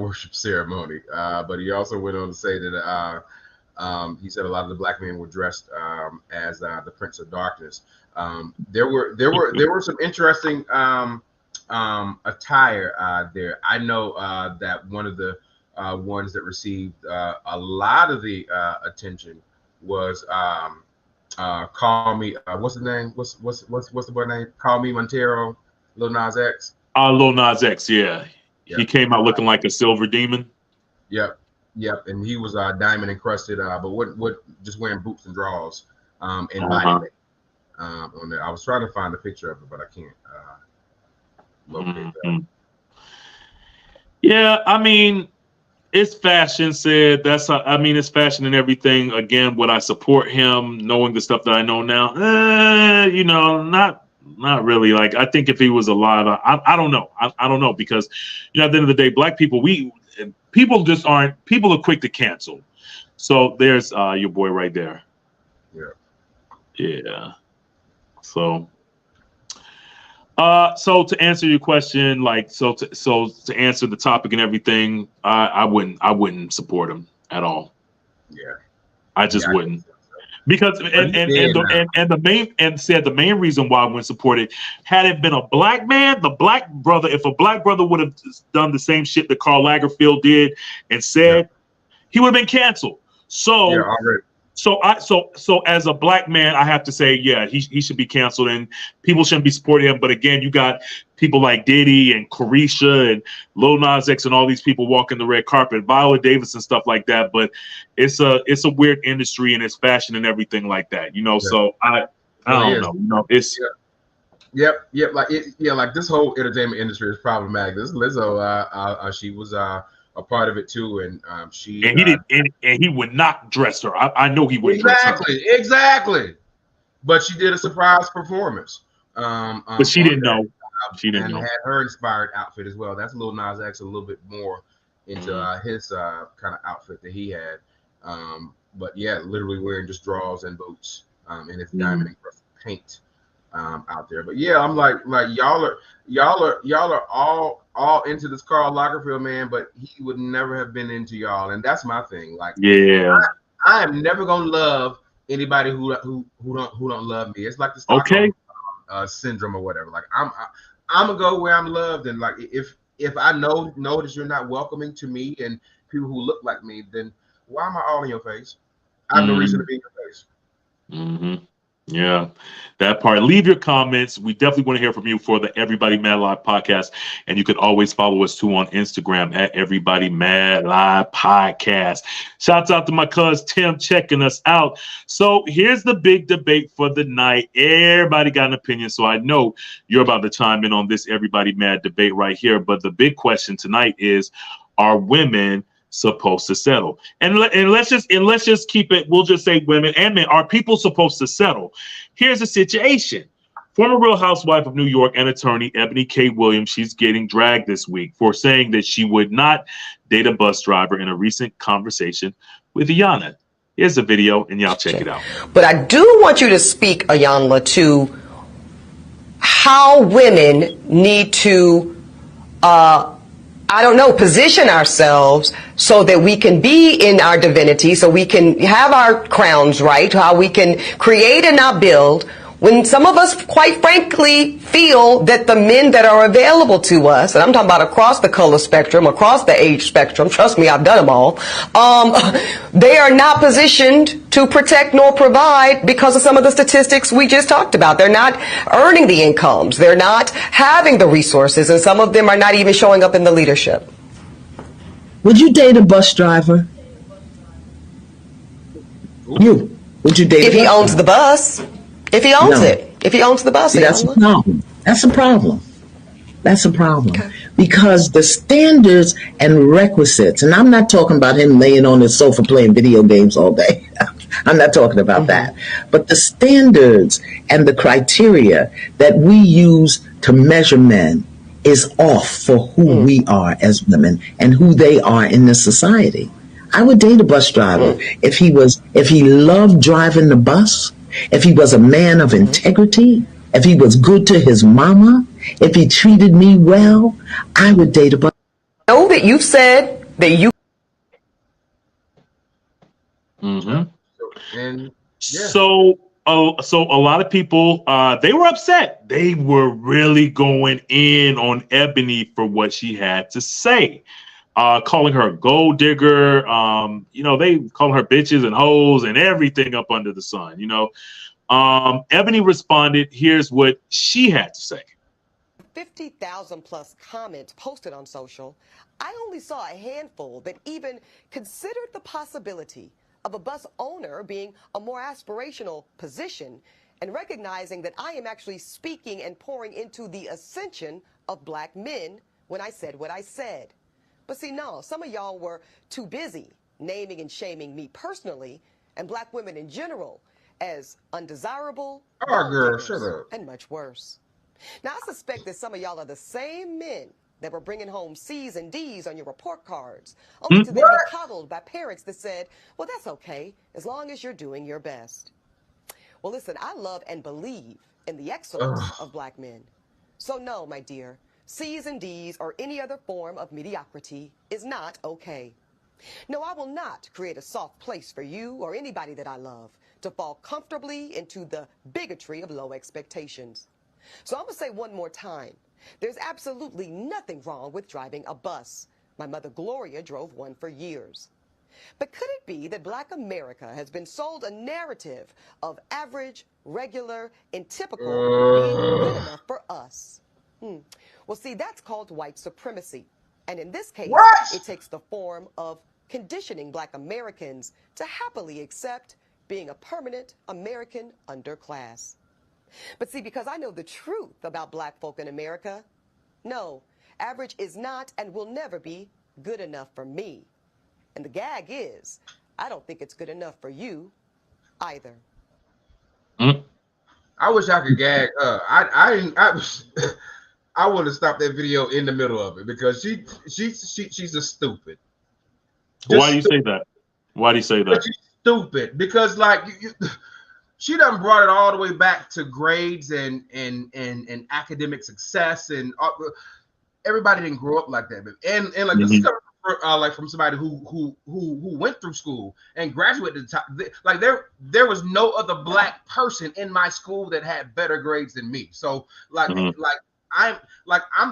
worship ceremony. But he also went on to say that he said a lot of the black men were dressed as the Prince of Darkness. There were some interesting attire there. I know that one of the ones that received a lot of the attention was Call Me. What's the name? What's the boy name? Call Me Montero, Lil Nas X. Lil Nas X, yeah. Yep. He came out looking like a silver demon. Yep. And he was diamond encrusted, but what just wearing boots and drawers and body on there. I was trying to find a picture of it, but I can't locate that. Yeah, I mean. It's fashion, said. It's fashion and everything. Again, would I support him knowing the stuff that I know now? You know, not really. Like, I think if he was alive, I don't know. I don't know because, you know, at the end of the day, black people, people are quick to cancel. So there's your boy right there. Yeah. So to answer your question, like, to answer the topic and everything, I wouldn't support him at all. Yeah, I just wouldn't, because the main reason why I wouldn't support it, had it been a black man, if a black brother would have done the same shit that Karl Lagerfeld did and said, he would have been canceled. So. Yeah, already. So as a black man, I have to say, yeah, he should be canceled, and people shouldn't be supporting him. But again, you got people like Diddy and Carisha and Lil Nas X and all these people walking the red carpet, Viola Davis and stuff like that. But it's a weird industry, and it's fashion and everything like that, you know. Yeah. So I don't know, you know, it's. Yeah. Yep. Like this whole entertainment industry is problematic. This Lizzo, she was a part of it too, and he would not dress her. I know he wouldn't dress her. Exactly. But she did a surprise performance. But she didn't know. She didn't know. And had her inspired outfit as well. That's Lil Nas X a little bit more into his kind of outfit that he had. But yeah, literally wearing just drawers and boots and his diamond encrusted paint out there. But yeah, I'm like y'all are all into this Karl Lagerfeld man, but he would never have been into y'all, and that's my thing. Like, yeah, I am never gonna love anybody who don't love me. It's like the Stockholm syndrome or whatever. Like, I'm gonna go where I'm loved, and like if I know that you're not welcoming to me and people who look like me, then why am I all in your face? I have no reason to be in your face. Mm-hmm. Yeah, that part. Leave your comments. We definitely want to hear from you for the Everybody Mad Live podcast. And you can always follow us too on Instagram at Everybody Mad Live podcast. Shouts out to my cuz Tim checking us out. So here's the big debate for the night. Everybody got an opinion. So I know you're about to chime in on this Everybody Mad debate right here. But the big question tonight is, are women supposed to settle? And let's just keep it. We'll just say women and men. Are people supposed to settle? Here's the situation. Former Real Housewife of New York and attorney Eboni K. Williams, she's getting dragged this week for saying that she would not date a bus driver in a recent conversation with Iyanla. Here's the video, and y'all check it out. But I do want you to speak, Iyanla, to how women need to position ourselves so that we can be in our divinity, so we can have our crowns right, how we can create and not build, when some of us, quite frankly, feel that the men that are available to us, and I'm talking about across the color spectrum, across the age spectrum, trust me, I've done them all, they are not positioned to protect nor provide because of some of the statistics we just talked about. They're not earning the incomes. They're not having the resources, and some of them are not even showing up in the leadership. Would you date a bus driver? You. Would you date if he owns the bus? If he owns it. If he owns the bus. See, that's a problem. That's a problem. That's a problem. Okay. Because the standards and requisites, and I'm not talking about him laying on his sofa playing video games all day. I'm not talking about that. But the standards and the criteria that we use to measure men is off for who we are as women and who they are in this society. I would date a bus driver if he loved driving the bus, if he was a man of integrity, if he was good to his mama, if he treated me well. I would date a bus. Know that you said that you. And yeah. So a lot of people, they were upset. They were really going in on Eboni for what she had to say, calling her a gold digger. They call her bitches and hoes and everything up under the sun. Eboni responded. Here's what she had to say. 50,000 plus comments posted on social. I only saw a handful that even considered the possibility of a bus owner being a more aspirational position, and recognizing that I am actually speaking and pouring into the ascension of black men when I said what I said. But see, no, some of y'all were too busy naming and shaming me personally and black women in general as undesirable, girl, shut up, and much worse. Now, I suspect that some of y'all are the same men that were bringing home C's and D's on your report cards, only to then be coddled by parents that said, well, that's okay, as long as you're doing your best. Well, listen, I love and believe in the excellence of black men. So no, my dear, C's and D's or any other form of mediocrity is not okay. No, I will not create a soft place for you or anybody that I love to fall comfortably into the bigotry of low expectations. So I'm going to say one more time, there's absolutely nothing wrong with driving a bus. My mother Gloria drove one for years. But could it be that black America has been sold a narrative of average, regular, and typical being good enough for us? Well, see, that's called white supremacy. And in this case, it takes the form of conditioning black Americans to happily accept being a permanent American underclass. But see, because I know the truth about black folk in America, no, average is not and will never be good enough for me. And the gag is, I don't think it's good enough for you either. I wish I could gag her. I want to stop that video in the middle of it because she's a stupid. Why do you say that? Why do you say that? She's stupid because she done brought it all the way back to grades and academic success, and everybody didn't grow up like that. And this is coming from somebody who went through school and graduated at the top. There was no other black person in my school that had better grades than me. So I'm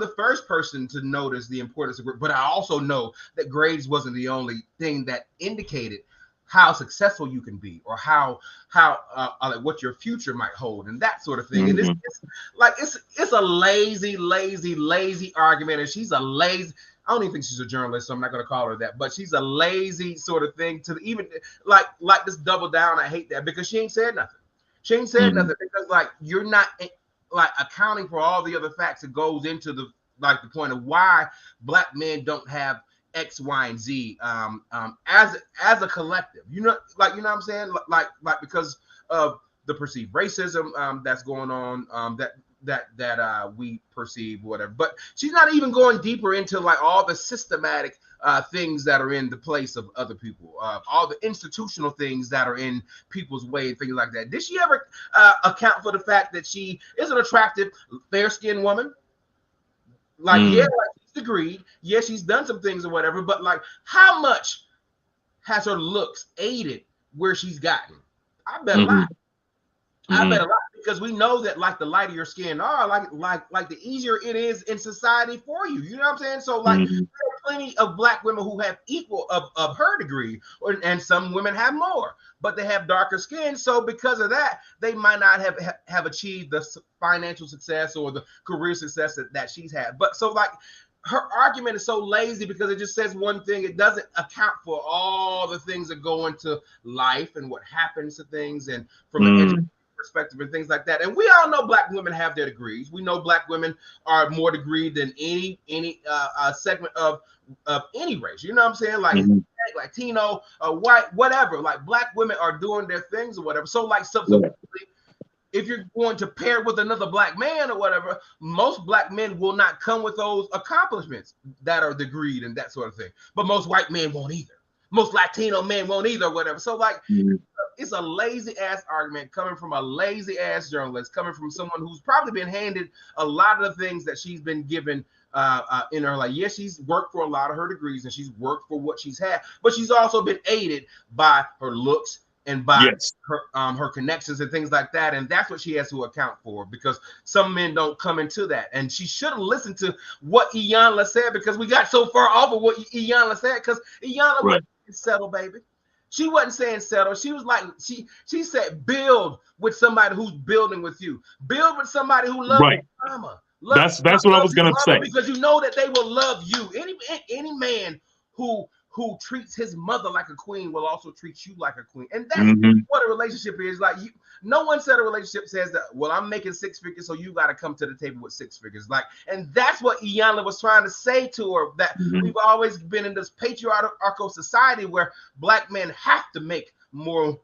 the first person to notice the importance of grades, but I also know that grades wasn't the only thing that indicated how successful you can be, or how like what your future might hold, and that sort of thing. And it's a lazy argument, and she's a lazy. I don't even think she's a journalist, so I'm not going to call her that. But she's a lazy sort of thing to even like this double down. I hate that because she ain't said nothing. She ain't said nothing because like you're not like accounting for all the other facts that goes into the point of why Black men don't have X, Y, and Z as a collective. You know what I'm saying? Like because of the perceived racism that's going on that we perceive, whatever. But she's not even going deeper into like all the systematic things that are in the place of other people, all the institutional things that are in people's way, and things like that. Did she ever account for the fact that she is an attractive, fair-skinned woman? Like, yeah, like she's agreed. Yeah, she's done some things or whatever, but like, how much has her looks aided where she's gotten? I bet a lot. I bet a lot, because we know that like the lighter your skin are, like the easier it is in society for you. You know what I'm saying? So like there are plenty of Black women who have equal of her degree, and some women have more, but they have darker skin. So because of that, they might not have achieved the financial success or the career success that she's had. But so like her argument is so lazy because it just says one thing. It doesn't account for all the things that go into life and what happens to things, and from an education perspective and things like that. And we all know Black women have their degrees. We know Black women are more degreed than any segment of any race. You know what I'm saying? Like Latino, white, whatever. Like Black women are doing their things or whatever. So like if you're going to pair with another Black man or whatever, most Black men will not come with those accomplishments that are degreed and that sort of thing. But most white men won't either. Most Latino men won't either, whatever. So like it's a lazy ass argument coming from a lazy ass journalist, coming from someone who's probably been handed a lot of the things that she's been given in her life. Yes, she's worked for a lot of her degrees and she's worked for what she's had, but she's also been aided by her looks and by her connections and things like that. And that's what she has to account for, because some men don't come into that. And she should have listened to what Iyanla said, because we got so far off of what Iyanla said, because Iyanla wasn't settle, baby. She wasn't saying settle. She was like, she said build with somebody who's building with you. Build with somebody who loves you, mama. That's what I was gonna say. Because you know that they will love you. Any man who treats his mother like a queen will also treat you like a queen. And that's what a relationship is. Like, no one said a relationship says that, well, I'm making 6 figures, so you got to come to the table with 6 figures. Like, and that's what Iyanla was trying to say to her, that we've always been in this patriarchal society where Black men have to make more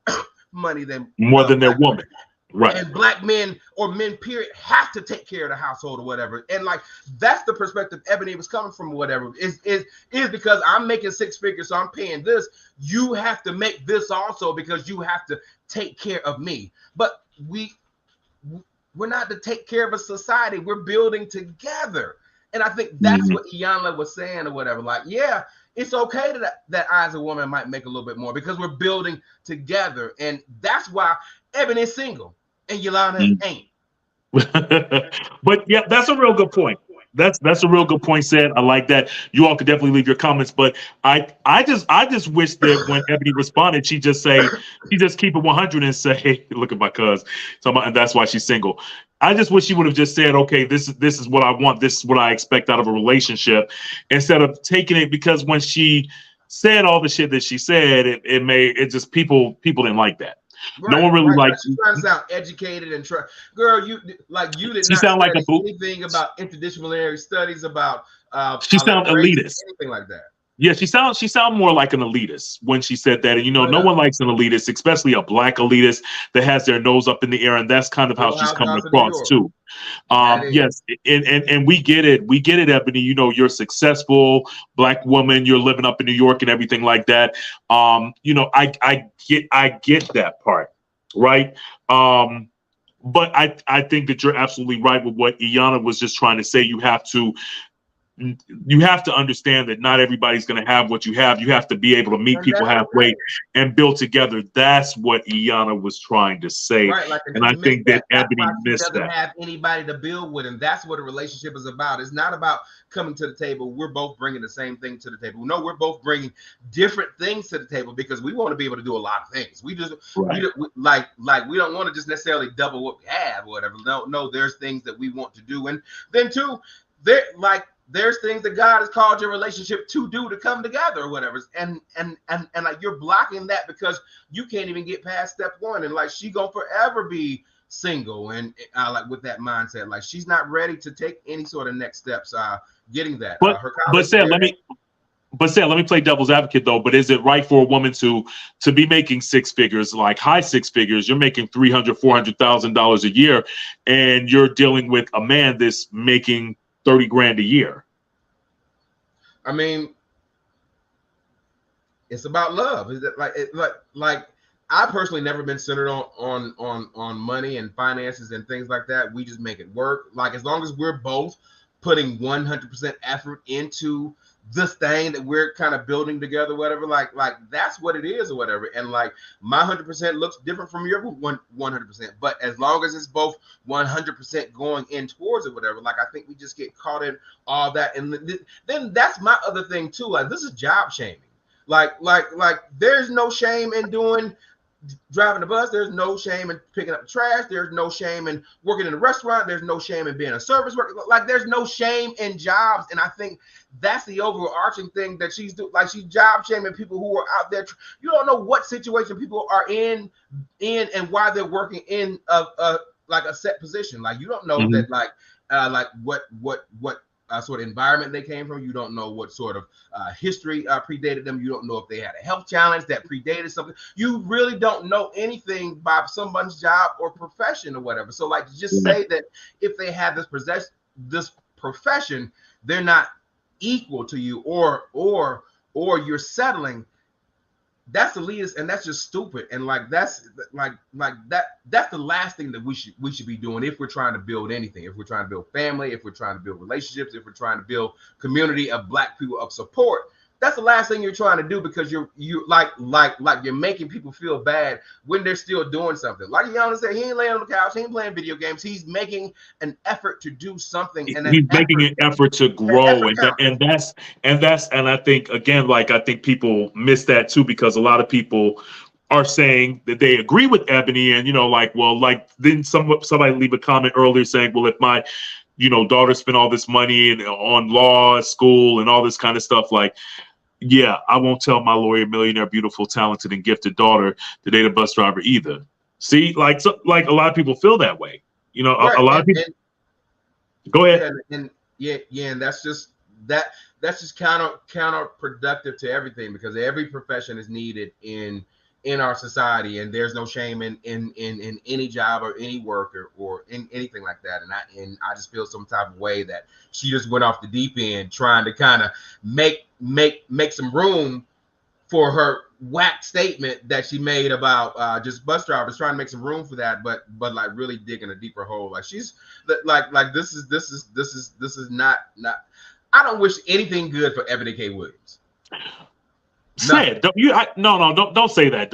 money than their woman. Right. And Black men, or men period, have to take care of the household or whatever. And like, that's the perspective Eboni was coming from, or whatever, is because I'm making 6 figures, so I'm paying this. You have to make this also, because you have to take care of me. But we're not to take care of a society. We're building together. And I think that's what Iyanla was saying or whatever. Like, yeah, it's okay that I as a woman might make a little bit more, because we're building together. And that's why Eboni is single and Yolanda ain't. But yeah, that's a real good point. That's a real good point said. I like that. You all could definitely leave your comments, but I just wish that when Eboni responded, she just keep it 100 and say, look at my cuz. And that's why she's single. I just wish she would have just said, okay, this is what I want. This is what I expect out of a relationship, instead of taking it, because when she said all the shit that she said, it just people didn't like that. Right, no one really likes. She's trying to sound educated and girl, you did not sound like anything about interdisciplinary studies, about she sound elitist, anything like that. Yeah, she sound more like an elitist when she said that. And no one likes an elitist, especially a Black elitist that has their nose up in the air, and that's kind of how she's coming across too. Yes, and we get it, Eboni. You're a successful Black woman, you're living up in New York and everything like that. I get that part, right? But I think that you're absolutely right with what Iyanla was just trying to say. You have to you have to understand that not everybody's going to have what you have. You have to be able to meet people halfway and build together. That's what Iyanla was trying to say. Right, like, and I think that Eboni missed doesn't that. have anybody to build with, and that's what a relationship is about. It's not about coming to the table. We're both bringing the same thing to the table. No, we're both bringing different things to the table because we want to be able to do a lot of things. We just we don't want to just necessarily double what we have or whatever. No, there's things that we want to do, and then too, there's things that God has called your relationship to do, to come together or whatever. And like, you're blocking that because you can't even get past step one. And like, she gonna forever be single and like with that mindset, like she's not ready to take any sort of next steps getting that. But let me play devil's advocate though. But is it right for a woman to be making six figures, like high six figures? You're making $300,000-$400,000 a year, and you're dealing with a man that's making 30 grand a year. I mean, it's about love. Is it like I personally never been centered on money and finances and things like that. We just make it work. Like, as long as we're both putting 100% effort into this thing that we're kind of building together, whatever, like that's what it is or whatever. And like, my 100% looks different from your 100%, but as long as it's both 100% going in towards it, whatever, like, I think we just get caught in all that. And then that's my other thing too. Like, this is job shaming. Like there's no shame in driving the bus. There's no shame in picking up the trash. There's no shame in working in a restaurant. There's no shame in being a service worker. Like, there's no shame in jobs. And I think that's the overarching thing that she's doing. Like, she's job shaming people who are out there. You don't know what situation people are in and why they're working in like a set position. Like, you don't know that like what sort of environment they came from. You don't know what sort of history predated them. You don't know if they had a health challenge that predated something. You really don't know anything about someone's job or profession or whatever. So like, just say that if they have this profession, they're not equal to you, or you're settling. That's the least, and that's just stupid. And like, that's the last thing that we should be doing if we're trying to build anything. If we're trying to build family, if we're trying to build relationships, if we're trying to build community of Black people, of support. That's the last thing you're trying to do, because you're you're making people feel bad when they're still doing something. Like Iyanla said, he ain't laying on the couch, he ain't playing video games. He's making an effort to do something, and he's making an effort to grow, and I think, again, like, I think people miss that too, because a lot of people are saying that they agree with Eboni, and then somebody leave a comment earlier saying, well, if my daughter spent all this money on law, school, and all this kind of stuff, like, yeah, I won't tell my lawyer, millionaire, beautiful, talented, and gifted daughter to date a bus driver either. See, like a lot of people feel that way. Right. A lot of people. Go ahead. And that's just counterproductive to everything, because every profession is needed in our society, and there's no shame in any job or any work or in anything like that. And I just feel some type of way that she just went off the deep end trying to kind of make some room for her whack statement that she made about just bus drivers, trying to make some room for that, but like really digging a deeper hole. Like, she's like this is not. I don't wish anything good for Eboni K. Williams. Say it. Don't say that.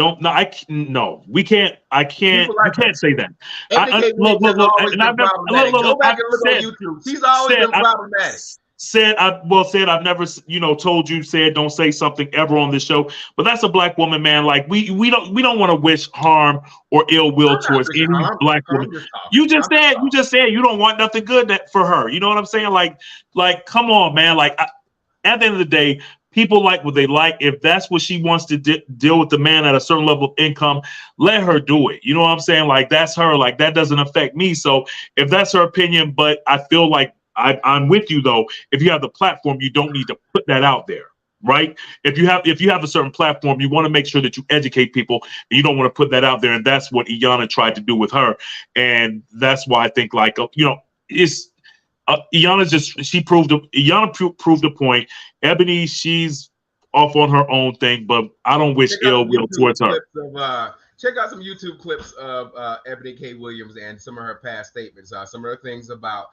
We can't. I can't. You can't say that. Look. Go back and look on YouTube. She's always been problematic. I've never, told you, said don't say something ever on this show. But that's a Black woman, man. Like, we don't want to wish harm or ill will towards any Black woman. You just said you don't want nothing good for her. You know what I'm saying? Like, come on, man. Like, at the end of the day, people like what they like. If that's what she wants to deal with the man at a certain level of income, let her do it. You know what I'm saying? Like, that's her. Like, that doesn't affect me. So if that's her opinion, but I feel like I'm with you though. If you have the platform, you don't need to put that out there, right? If you have a certain platform, you want to make sure that you educate people, and you don't want to put that out there. And that's what Iyanla tried to do with her, and that's why I think, like, it's. Iyanla proved a point. Eboni, she's off on her own thing, but I don't wish ill will towards her. Check out some YouTube clips of Eboni K. Williams and some of her past statements. Some of her things about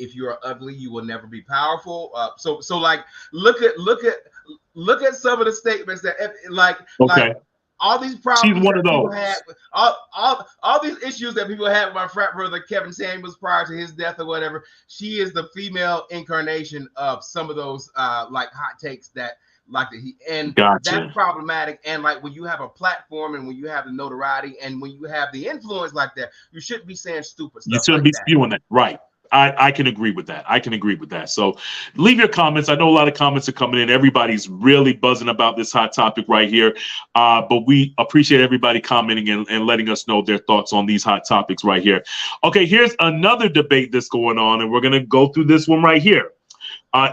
if you are ugly, you will never be powerful. So like look at some of the statements that like all these problems She's one that of people those. had, all these issues that people had with my frat brother Kevin Samuels prior to his death or whatever. She is the female incarnation of some of those like hot takes that that's problematic. And like when you have a platform and when you have the notoriety and when you have the influence like that, you shouldn't be saying stupid stuff. You shouldn't be spewing that, right? I can agree with that. I can agree with that. So leave your comments. I know a lot of comments are coming in. Everybody's really buzzing about this hot topic right here. But we appreciate everybody commenting and letting us know their thoughts on these hot topics right here. Okay, here's another debate that's going on, and we're going to go through this one right here.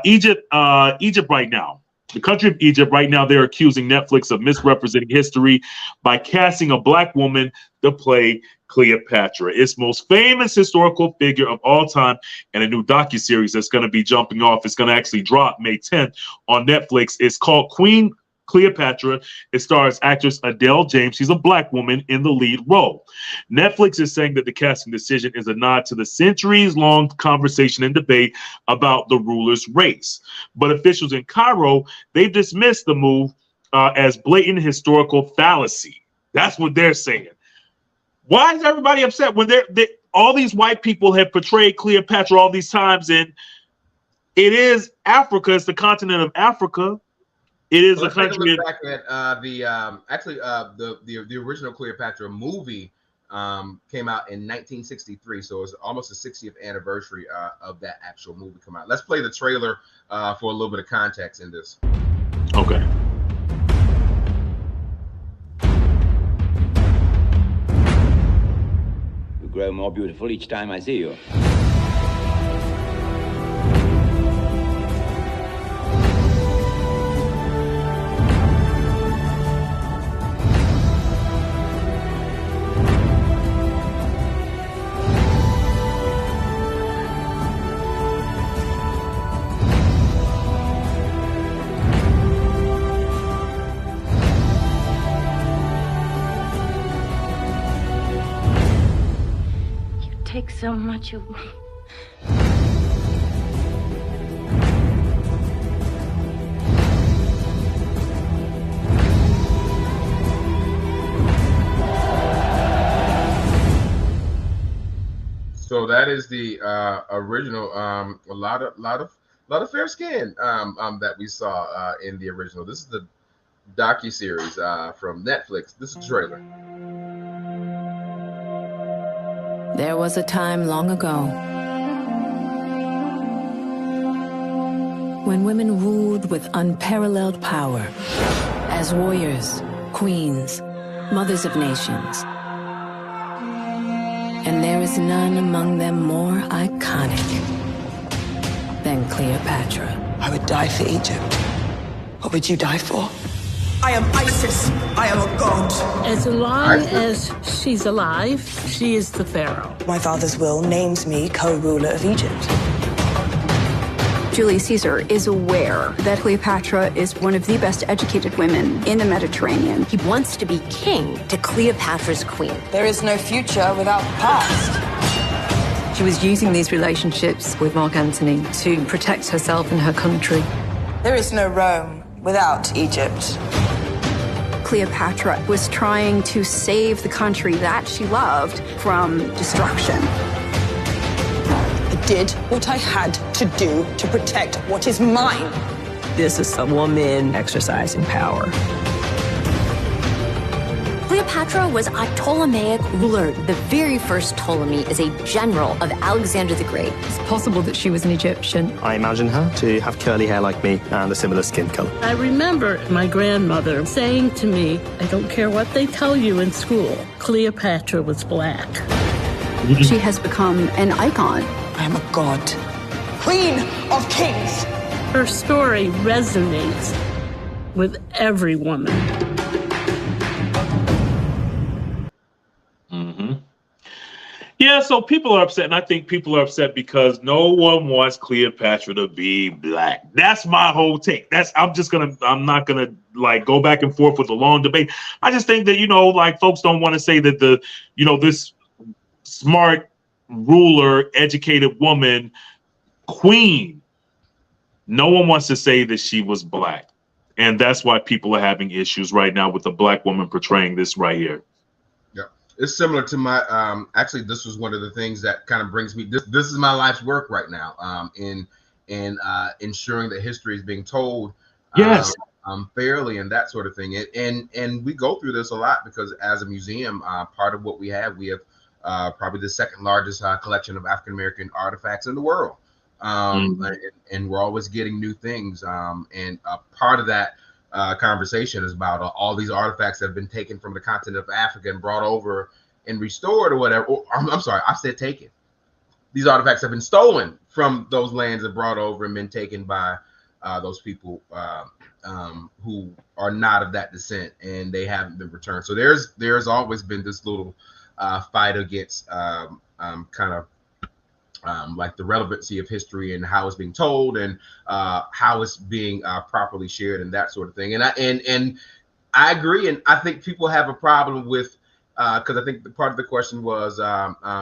Egypt right now. The country of Egypt right now, they're accusing Netflix of misrepresenting history by casting a black woman to play Cleopatra, its most famous historical figure of all time, and a new docuseries that's going to be jumping off. It's going to actually drop May 10th on Netflix. It's called Queen Cleopatra. It stars actress Adele James. She's a black woman in the lead role. Netflix is saying that the casting decision is a nod to the centuries-long conversation and debate about the ruler's race. But officials in Cairo, they've dismissed the move as blatant historical fallacy. That's what they're saying. Why is everybody upset when all these white people have portrayed Cleopatra all these times, and it is Africa, it's the continent of Africa. It is a country. Look back at the original Cleopatra movie came out in 1963, so it's almost the 60th anniversary of that actual movie come out. Let's play the trailer for a little bit of context in this. Okay. You grow more beautiful each time I see you. Take so much of me. So that is the original. A lot of fair skin that we saw in the original. This is the docuseries from Netflix. This is the trailer. There was a time long ago when women ruled with unparalleled power as warriors, queens, mothers of nations. And there is none among them more iconic than Cleopatra. I would die for Egypt. What would you die for? I am Isis. I am a god. As long as she's alive, she is the pharaoh. My father's will names me co-ruler of Egypt. Julius Caesar is aware that Cleopatra is one of the best educated women in the Mediterranean. He wants to be king to Cleopatra's queen. There is no future without past. She was using these relationships with Mark Antony to protect herself and her country. There is no Rome without Egypt. Cleopatra was trying to save the country that she loved from destruction. I did what I had to do to protect what is mine. This is a woman exercising power. Cleopatra was a Ptolemaic ruler. The very first Ptolemy is a general of Alexander the Great. It's possible that she was an Egyptian. I imagine her to have curly hair like me and a similar skin color. I remember my grandmother saying to me, I don't care what they tell you in school, Cleopatra was black. She has become an icon. I am a god, queen of kings. Her story resonates with every woman. Yeah, so people are upset, and I think people are upset because no one wants Cleopatra to be black. That's my whole take. I'm not gonna like go back and forth with a long debate. I just think that, like folks don't want to say that this smart ruler, educated woman Queen. No one wants to say that she was black. And that's why people are having issues right now with a black woman portraying this right here. Yeah. It's similar to my, actually, this was one of the things that kind of brings me, this is my life's work right now, in ensuring that history is being told yes. Fairly and that sort of thing. And we go through this a lot because as a museum, part of what we have probably the second largest collection of African-American artifacts in the world. And we're always getting new things. And part of that conversation is about all these artifacts that have been taken from the continent of Africa and brought over and restored or whatever. I'm sorry, I said taken. These artifacts have been stolen from those lands and brought over and been taken by those people who are not of that descent, and they haven't been returned. So there's always been this little fight against kind of like the relevancy of history and how it's being told and how it's being properly shared and that sort of thing. And I agree, and I think people have a problem with because I think the part of the question was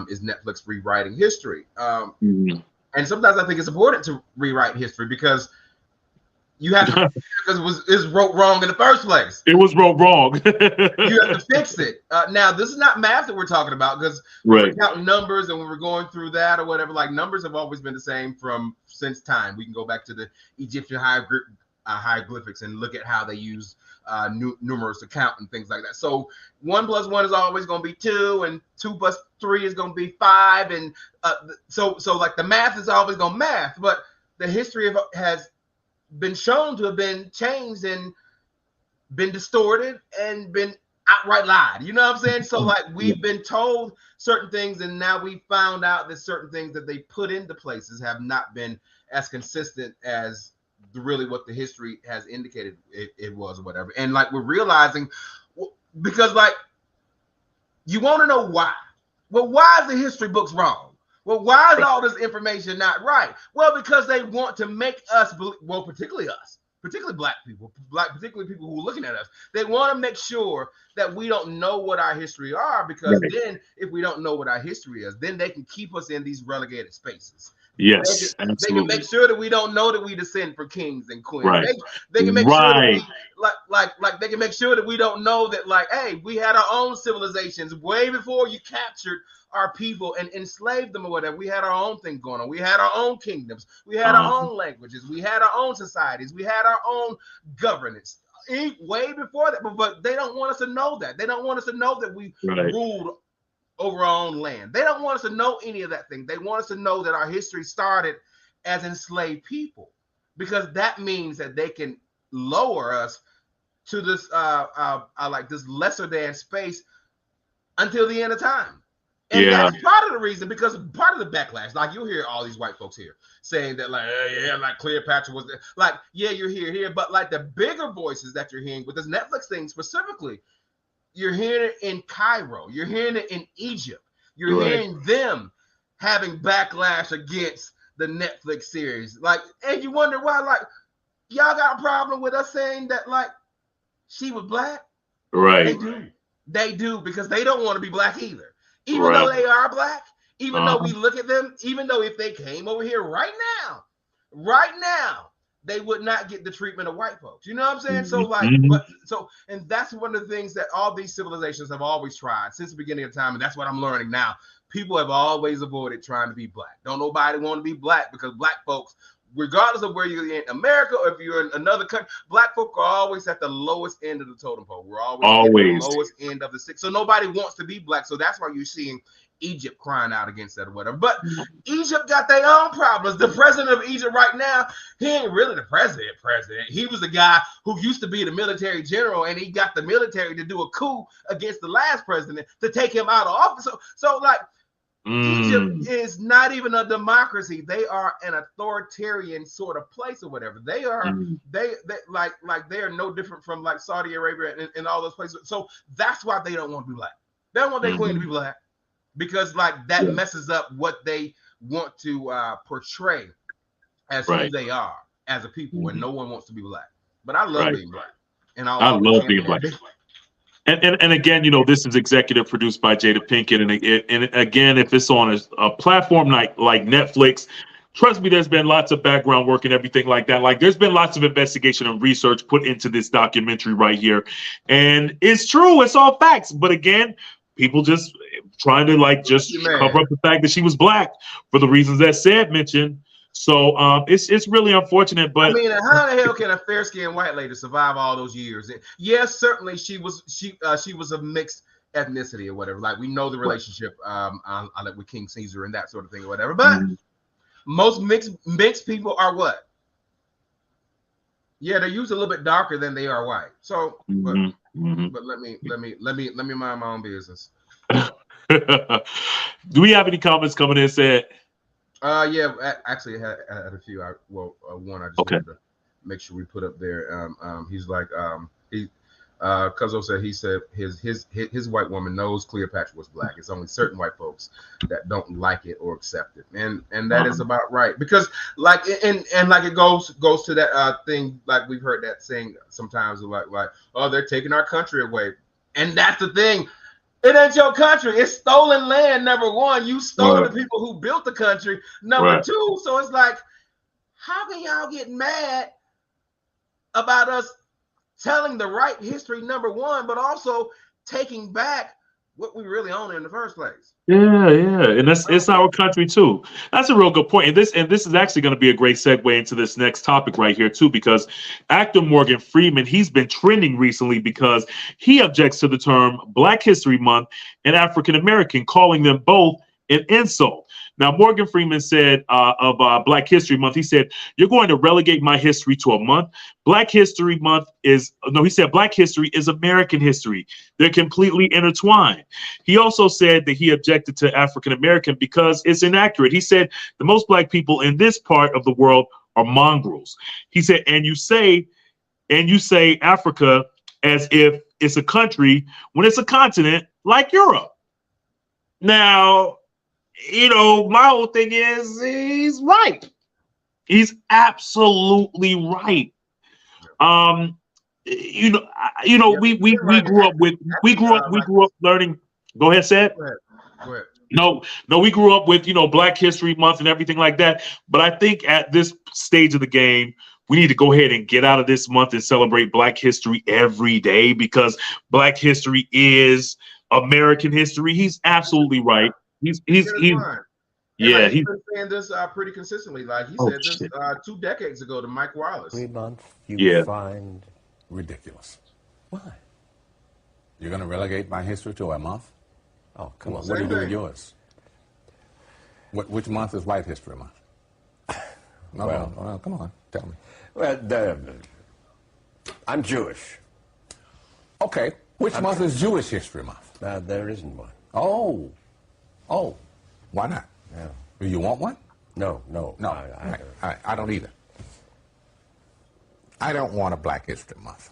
is Netflix rewriting history? And sometimes I think it's important to rewrite history because you have to, because it was wrote wrong in the first place. It was wrote wrong. You have to fix it. Now, this is not math that we're talking about because we're counting numbers and when we're going through that or whatever, like numbers have always been the same since time. We can go back to the Egyptian hieroglyphics and look at how they use numerals to count and things like that. So 1 + 1 is always going to be 2, and 2 + 3 is going to be 5, and so like the math is always going to math, but the history has been shown to have been changed and been distorted and been outright lied. You know what I'm saying? So like we've been told certain things, and now we found out that certain things that they put into places have not been as consistent as really what the history has indicated it was or whatever. And like we're realizing, because like you want to know why. Well, why is the history books wrong? Well, why is all this information not right? Well, because they want to make us believe, well, particularly us, particularly black people, particularly people who are looking at us. They want to make sure that we don't know what our history are, because then if we don't know what our history is, then they can keep us in these relegated spaces. Yes, they can make sure that we don't know that we descend from kings and queens. Right. They can make sure that we, like they can make sure that we don't know that, like, hey, we had our own civilizations way before you captured our people and enslaved them or whatever. We had our own thing going on. We had our own kingdoms. We had our own languages. We had our own societies. We had our own governance way before that. But they don't want us to know that. They don't want us to know that we ruled over our own land. They don't want us to know any of that thing. They want us to know that our history started as enslaved people, because that means that they can lower us to this like this lesser than space until the end of time. And that's part of the reason, because part of the backlash, like you'll hear all these white folks here saying that, like, yeah, like Cleopatra was there. Like, yeah, you're here, but like the bigger voices that you're hearing with this Netflix thing specifically, you're hearing it in Cairo, you're hearing it in Egypt, you're hearing them having backlash against the Netflix series. Like, and you wonder why, like, y'all got a problem with us saying that, like, she was black? Right. They do, because they don't want to be black either. Even though they are black, even though we look at them, even though if they came over here right now, they would not get the treatment of white folks. You know what I'm saying? So like, and that's one of the things that all these civilizations have always tried since the beginning of time. And that's what I'm learning now. People have always avoided trying to be black. Don't nobody want to be black, because black folks, regardless of where you're in America or if you're in another country, black folk are always at the lowest end of the totem pole. We're always at the lowest end of the stick. So nobody wants to be black. So that's why you're seeing Egypt crying out against that or whatever. But Egypt got their own problems. The president of Egypt right now, he ain't really the president. He was the guy who used to be the military general, and he got the military to do a coup against the last president to take him out of office. So like, Egypt is not even a democracy. They are an authoritarian sort of place or whatever. They are they like they are no different from like Saudi Arabia and all those places. So that's why they don't want to be black. They don't want their queen to be black, because like that messes up what they want to portray as who they are as a people, and no one wants to be black. But I love being black, and I love being black. And again, you know, this is executive produced by Jada Pinkett. And again, if it's on a platform like Netflix, Trust me, there's been lots of background work and everything like that. Like, there's been lots of investigation and research put into this documentary right here. And it's true. It's all facts. But again, people just trying to cover up the fact that she was black for the reasons that Seb mentioned. So it's really unfortunate. But I mean, how the hell can a fair-skinned white lady survive all those years? And yes, certainly she was of mixed ethnicity or whatever. Like, we know the relationship with King Caesar and that sort of thing or whatever. But most mixed people are what? Yeah, they're usually a little bit darker than they are white. So, but let me mind my own business. Do we have any comments coming in? Said, yeah, actually, I had a few. One I just wanted to make sure we put up there. He's like, Cuzzo said his white woman knows Cleopatra was black. It's only certain white folks that don't like it or accept it, and that is about right, because like and like it goes to that thing, like we've heard that saying sometimes, like oh, they're taking our country away, and that's the thing. It ain't your country. It's stolen land. Number one, you stole the people who built the country. Number two, so it's like, how can y'all get mad about us telling the right history, number one, but also taking back what we really own in the first place? Yeah, and it's our country too. That's a real good point. And this is actually going to be a great segue into this next topic right here too, because actor Morgan Freeman, he's been trending recently because he objects to the term Black History Month and African American, calling them both an insult. Now, Morgan Freeman said of Black History Month, he said, "You're going to relegate my history to a month. Black History Month he said Black history is American history. They're completely intertwined." He also said that he objected to African American because it's inaccurate. He said the most black people in this part of the world are mongrels. He said, and you say Africa as if it's a country when it's a continent like Europe. Now, my whole thing is he's right. He's absolutely right. We grew up learning. Go ahead, Seth. Go ahead. No, we grew up with, Black History Month and everything like that. But I think at this stage of the game, we need to go ahead and get out of this month and celebrate Black history every day, because Black history is American history. He's absolutely right. He's he's been saying this pretty consistently. Like he said this 2 decades ago to Mike Wallace. 3 months you find ridiculous. Why? You're going to relegate my history to a month? Oh, come on. What do you do with yours? Which month is White History Month? Well, come on, tell me. Well, I'm Jewish. Okay, which month is Jewish History Month? There isn't one. Oh, why not? Yeah. Do you want one? No. I don't either. I don't want a Black History Month.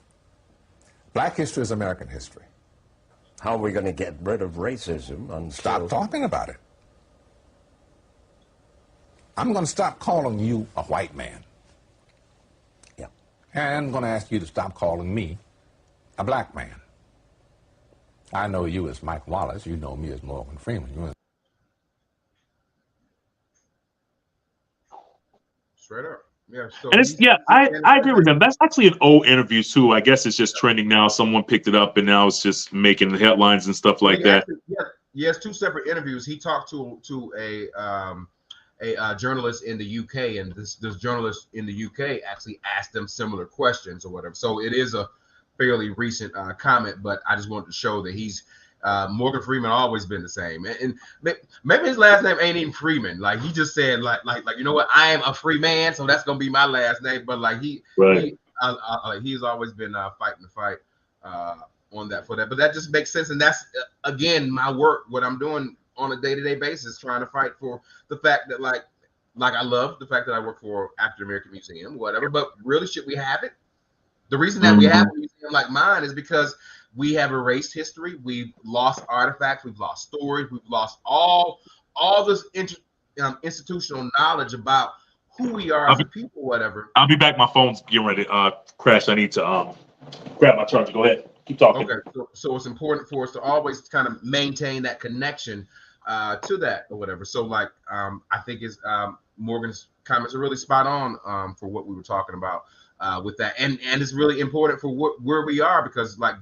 Black history is American history. How are we going to get rid of racism? Stop talking about it. I'm going to stop calling you a white man. Yeah. And I'm going to ask you to stop calling me a black man. I know you as Mike Wallace. You know me as Morgan Freeman. Straight up. Yeah. So I agree with him. That's actually an old interview too. I guess it's just trending now. Someone picked it up and now it's just making the headlines and stuff like that. He has 2 separate interviews. He talked to a journalist in the UK, and this journalist in the UK actually asked them similar questions or whatever. So it is a fairly recent comment, but I just wanted to show that he's Morgan Freeman always been the same, and maybe his last name ain't even Freeman. Like he just said, like you know what, I am a free man, so that's gonna be my last name. But like he's always been fighting the fight on that for that. But that just makes sense, and that's again my work, what I'm doing on a day-to-day basis, trying to fight for the fact that like I love the fact that I work for African American Museum, whatever. But really, should we have it? The reason that we have a museum like mine is because we have erased history. We've lost artifacts. We've lost stories. We've lost all this institutional knowledge about who we are as a people, whatever. I'll be back. My phone's getting ready to crash. I need to grab my charger. Go ahead. Keep talking. Okay. So it's important for us to always kind of maintain that connection to that or whatever. So like I think it's Morgan's comments are really spot on for what we were talking about with that, and it's really important for where we are, because like,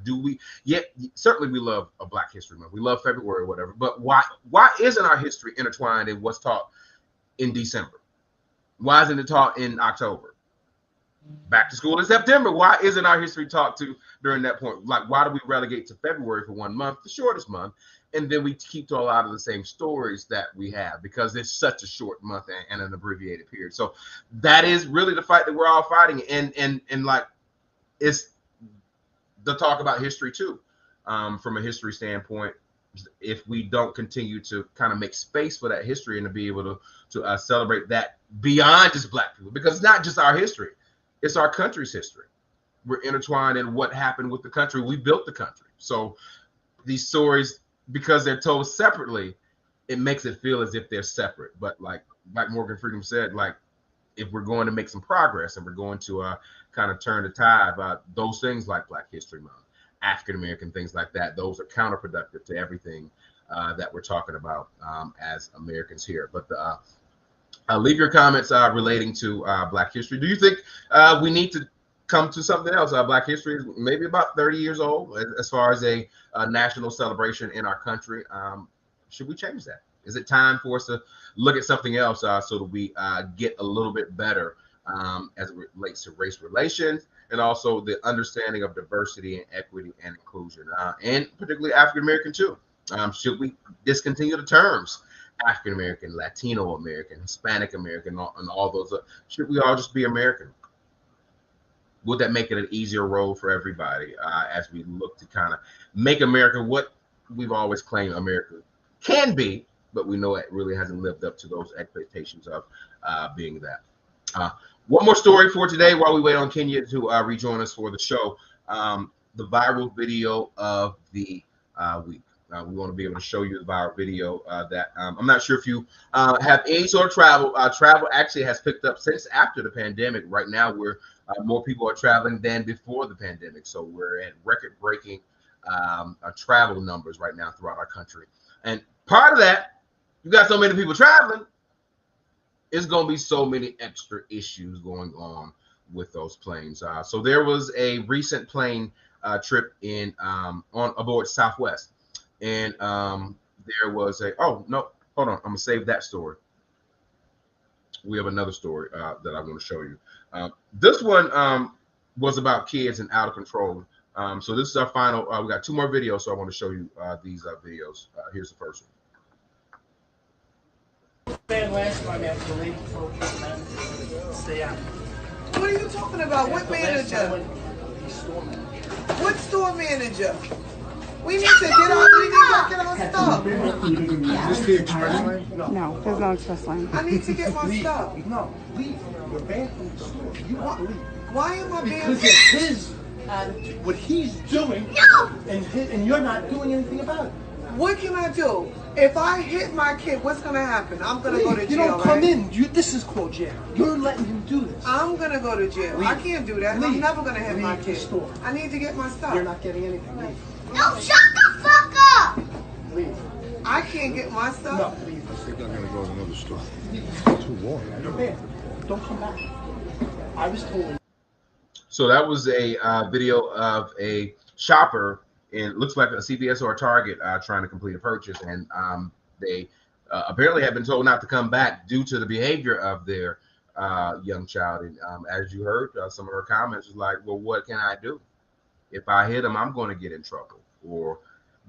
certainly we love a Black History Month, we love February or whatever, but why isn't our history intertwined in what's taught in December? Why isn't it taught in October? Back to school in September. Why isn't our history taught to during that point? Like, why do we relegate to February for 1 month, the shortest month, and then we keep to a lot of the same stories that we have because it's such a short month and an abbreviated period? So that is really the fight that we're all fighting, and like, it's the talk about history too, from a history standpoint. If we don't continue to kind of make space for that history and to be able to celebrate that beyond just Black people, because it's not just our history, it's our country's history. We're intertwined in what happened with the country. We built the country. So these stories, because they're told separately, it makes it feel as if they're separate. But like Morgan Freedom said, like, if we're going to make some progress and we're going to kind of turn the tide about those things like Black History Month, African-American things like that, those are counterproductive to everything that we're talking about as Americans here. But leave your comments relating to Black history. Do you think we need to come to something else? Black history is maybe about 30 years old as far as a national celebration in our country. Should we change that? Is it time for us to look at something else so that we get a little bit better as it relates to race relations, and also the understanding of diversity and equity and inclusion, and particularly African-American too? Should we discontinue the terms African-American, Latino-American, Hispanic-American, and all those? Should we all just be American? Would that make it an easier road for everybody as we look to kind of make America what we've always claimed America can be, but we know it really hasn't lived up to those expectations of being that. One more story for today while we wait on Kenya to rejoin us for the show. The viral video of the week. We want to be able to show you the viral video that I'm not sure if you have any sort of travel. Travel actually has picked up since after the pandemic. Right now, more people are traveling than before the pandemic. So we're at record-breaking travel numbers right now throughout our country. And part of that, you got so many people traveling, it's going to be so many extra issues going on with those planes. So there was a recent plane trip on aboard Southwest. And there was hold on, I'm gonna save that story. We have another story that I want to show you. This one was about kids and out of control. So this is our final. We got two more videos, so I want to show you these videos. Here's the first one. Stay out. What are you talking about? What manager? What store manager? We need to get our stuff. Is this the express lane? No, there's no express lane. I need to get my stuff. No, leave. You're banned from the store. You want to leave. Why am I banned? Because of his attitude, what he's doing, and you're not doing anything about it. What can I do? If I hit my kid, what's going to happen? I'm going to go to jail, You don't come right? in. This is called jail. You're letting him do this. I'm going to go to jail. Leave. I can't do that. Leave. I'm never going to hit my Leave kid. the store. I need to get my stuff. You're not getting anything. Leave. No, shut the fuck up! Leave. I can't get my stuff? No, leave. I think I'm going to go to another store. It's too warm. You're banned. Don't come back. I was told. So that was a video of a shopper in, looks like a CVS or a Target, trying to complete a purchase, and they apparently have been told not to come back due to the behavior of their young child. And as you heard, some of her comments was like, well, what can I do? If I hit him, I'm going to get in trouble, or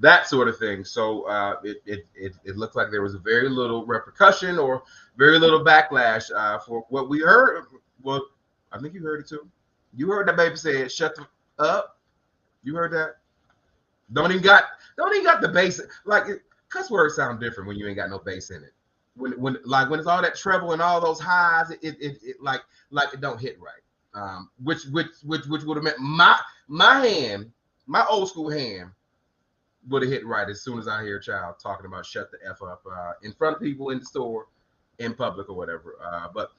that sort of thing. So it looked like there was very little repercussion or very little backlash for what we heard. Well, I think you heard it too. You heard that baby say, "Shut the up." You heard that? Don't even got the bass. Like, cuss words sound different when you ain't got no bass in it. When it's all that treble and all those highs, it like it don't hit right. Which would have meant my hand, my old school hand, would have hit right as soon as I hear a child talking about shut the F up in front of people in the store, in public or whatever. But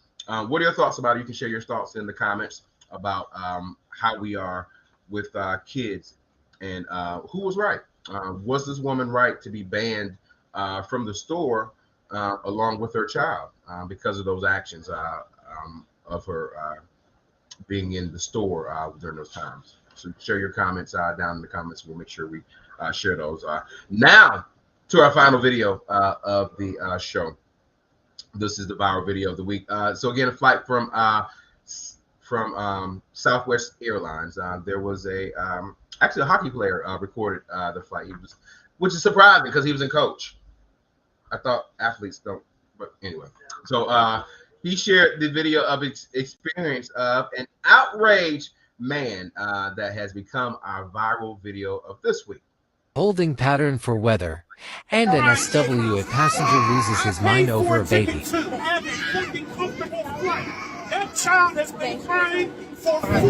what are your thoughts about it? You can share your thoughts in the comments about how we are with kids and who was right. Was this woman right to be banned from the store along with her child? because of those actions of her being in the store during those times. So share your comments down in the comments. We'll make sure we share those. Now to our final video of the show. This is the viral video of the week. So again, a flight from Southwest Airlines. There was actually a hockey player recorded the flight. Which is surprising because he was in coach. I thought athletes don't, but anyway. So he shared the video of his experience of an outraged man that has become our viral video of this week. Holding pattern for weather, and an SW, a passenger loses his mind over a baby. That child has been crying for 40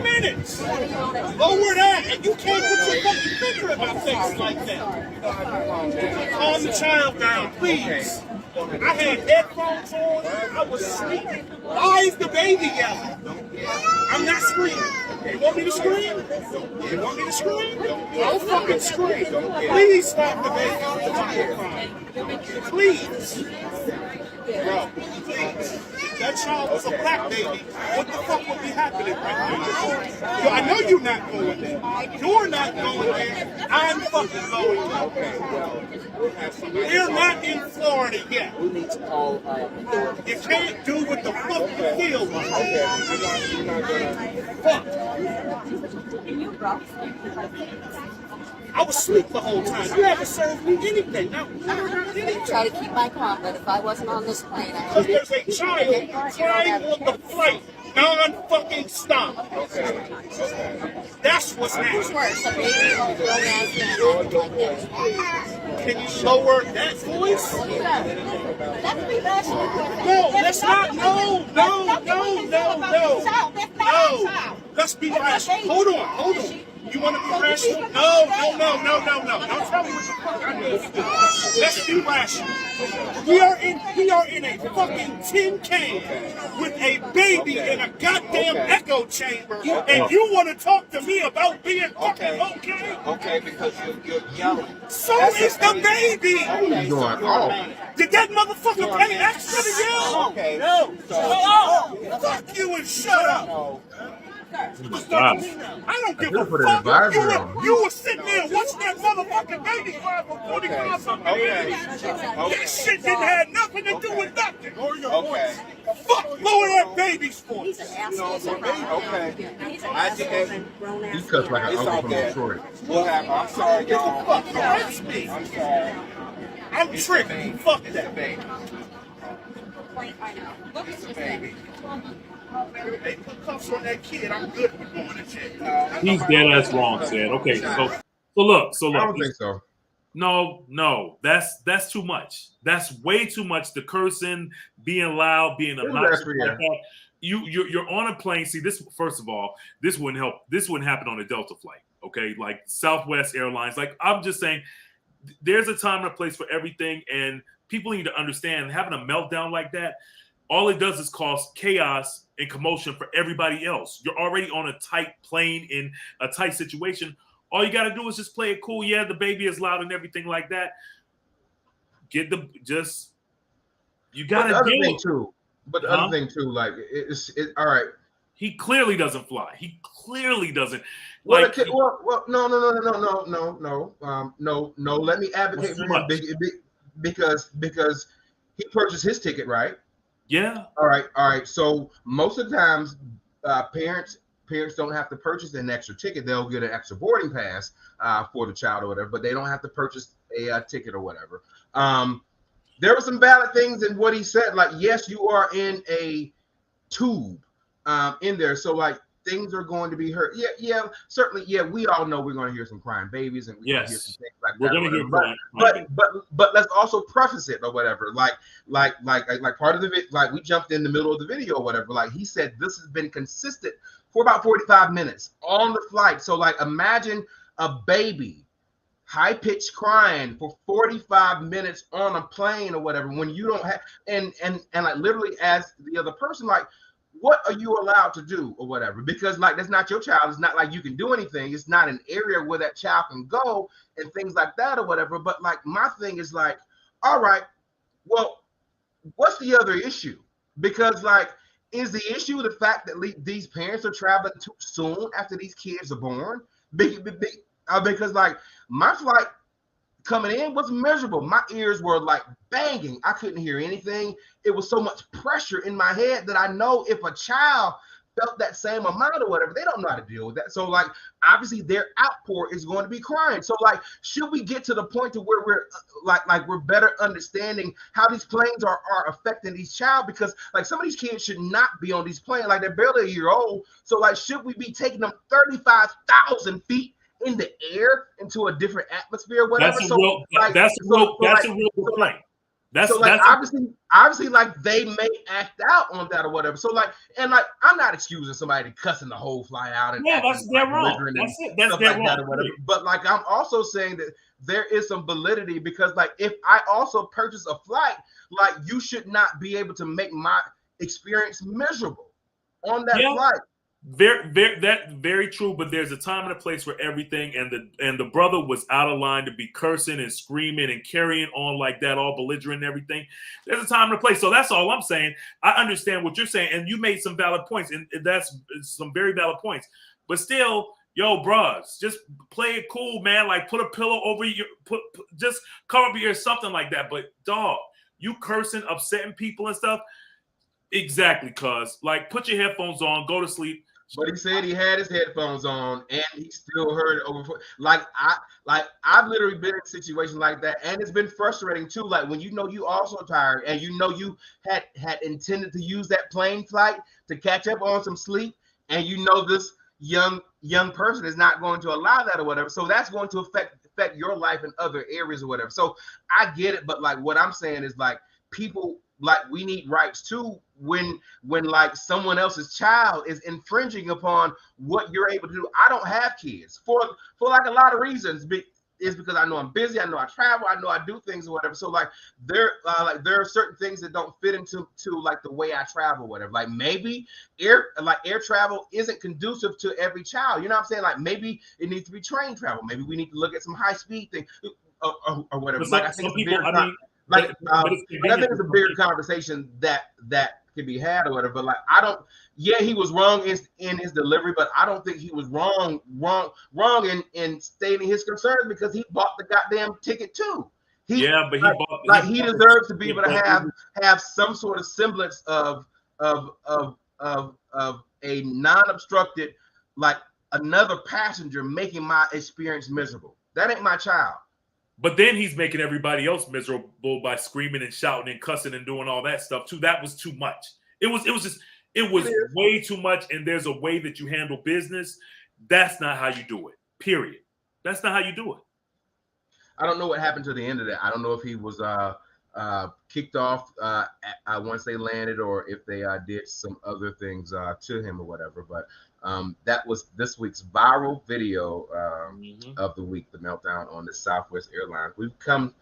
minutes. Lower that, and you can't put your fucking finger in my face like that. Calm the child down, please. I had headphones on. I was sleeping. Why is the baby yelling? I'm not screaming. You want me to scream? You want me to scream? I'll fucking scream. Please stop the baby. Please. Bro, please. If that child was a black baby, what the fuck would be happening right now? I know you're not going there. You're not going there. I'm fucking going there. We're not in Florida yet. You can't do what the fuck you feel like. Fuck. I was asleep the whole time. You haven't served me anything. I try to keep my calm, but if I wasn't on this plane, I would. Because there's a child crying on the flight, non-fucking stop. Okay. That's what's happening. Worse, a baby or a grown-ass man acting like this. Can you lower that voice? Let's be rational. No, let's not. No. Let's be rational. Hold on. You want to be rational? No. Don't tell me what the fuck I need to do. Let's be rational. We are in a fucking tin can with a baby in a goddamn echo chamber, and you want to talk to me about being fucking okay? Okay, because you're yelling. So is the baby. He's going off. Did that motherfucker pay extra to yell? Okay. No. Fuck you and shut up. I don't give a fuck. You were sitting there watching that motherfucking baby cry for 45 something years. That shit didn't have nothing to do with nothing. Okay. Fuck, lower that baby's voice. Okay. He cuts like an uncle from Detroit. What happened? I'm sorry, y'all. Fuck, arrest me. I'm sorry. I'm tripping. Fuck that. Look at this baby. Hey, put cuffs on that kid. I'm good with doing this shit. He's dead ass wrong, said. Okay, so look. I don't think so. No, that's too much. That's way too much. The cursing, being loud, being obnoxious. You're on a plane. See, this first of all, this wouldn't help. This wouldn't happen on a Delta flight. Okay, like Southwest Airlines. Like I'm just saying, there's a time and a place for everything, and people need to understand having a meltdown like that. All it does is cause chaos and commotion for everybody else. You're already on a tight plane in a tight situation. All you got to do is just play it cool. Yeah, the baby is loud and everything like that. You got to deal with it. But the other thing too, like it's all right. He clearly doesn't fly. He clearly doesn't. No. Let me advocate for him because he purchased his ticket, right? Yeah. All right. So most of the times, parents don't have to purchase an extra ticket. They'll get an extra boarding pass for the child or whatever, but they don't have to purchase a ticket or whatever. There were some valid things in what he said. Like, yes, you are in a tube in there, so like things are going to be hurt. Yeah, certainly. Yeah, we all know we're going to hear some crying babies and we're going to hear some things like that. But let's also preface it or whatever. Like part of the like we jumped in the middle of the video or whatever. Like he said, this has been consistent for about 45 minutes on the flight. So like imagine a baby high-pitched crying for 45 minutes on a plane or whatever when you don't have and like literally ask the other person like, what are you allowed to do or whatever? Because like that's not your child. It's not like you can do anything. It's not an area where that child can go and things like that or whatever. But like my thing is like, all right, well, what's the other issue? Because like, is the issue the fact that these parents are traveling too soon after these kids are born? Because like my flight coming in was miserable. My ears were like banging. I couldn't hear anything. It was so much pressure in my head that I know if a child felt that same amount or whatever, they don't know how to deal with that. So like, obviously their outpour is going to be crying. So like, should we get to the point to where we're like we're better understanding how these planes are affecting these child? Because like some of these kids should not be on these planes. Like they're barely a year old. So like, should we be taking them 35,000 feet in the air into a different atmosphere, whatever? That's a real complaint. So like obviously like they may act out on that or whatever. So like, and like, I'm not excusing somebody cussing the whole flight out and that's their wrong. That's it. That's their wrong. But like, I'm also saying that there is some validity, because like, if I also purchase a flight, like you should not be able to make my experience miserable on that flight. Very true, but there's a time and a place for everything, and the brother was out of line to be cursing and screaming and carrying on like that, all belligerent and everything. There's a time and a place. So that's all I'm saying. I understand what you're saying, and you made some valid points, and that's some very valid points. But still, yo, bros, just play it cool, man. Like, put a pillow over your, just cover up your ears, something like that. But dog, you cursing, upsetting people and stuff. Exactly, cuz. Like, put your headphones on, go to sleep. But he said he had his headphones on and he still heard it over. I've literally been in situations like that, and it's been frustrating too. Like when you know you also tired and you know you had intended to use that plane flight to catch up on some sleep, and you know this young person is not going to allow that or whatever. So that's going to affect your life in other areas or whatever. So I get it, but like what I'm saying is like, people, like, we need rights too when like someone else's child is infringing upon what you're able to do. I don't have kids for like a lot of reasons. It's because I know I'm busy, I know I travel, I know I do things or whatever. So like there are certain things that don't fit into like the way I travel, whatever. Like maybe air travel isn't conducive to every child. You know what I'm saying? Like maybe it needs to be train travel. Maybe we need to look at some high speed thing or whatever. Like I think I think it's a bigger conversation that can be had or whatever. But like, he was wrong in his delivery, but I don't think he was wrong in stating his concerns, because he bought the goddamn ticket too. He deserves to be able to have some sort of semblance of a non-obstructed, like another passenger making my experience miserable. That ain't my child. But then he's making everybody else miserable by screaming and shouting and cussing and doing all that stuff too. That was too much. It was way too much. And there's a way that you handle business. That's not how you do it. Period. That's not how you do it. I don't know what happened to the end of that. I don't know if he was kicked off once they landed, or if they did some other things to him or whatever. But that was this week's viral video of the week, the meltdown on the Southwest Airlines. We've come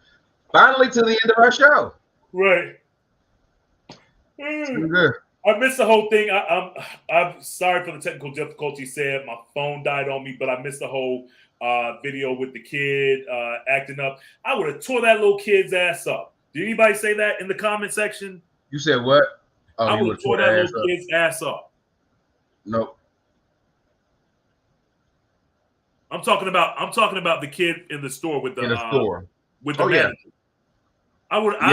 finally to the end of our show. Right. Good. I missed the whole thing. I'm sorry for the technical difficulties. Said my phone died on me, but I missed the whole video with the kid acting up. I would have tore that little kid's ass up. Did anybody say that in the comment section? You said what? Oh, I would have tore that little kid's ass up. Nope. I'm talking about the kid in the store with the manager. Yeah. I would have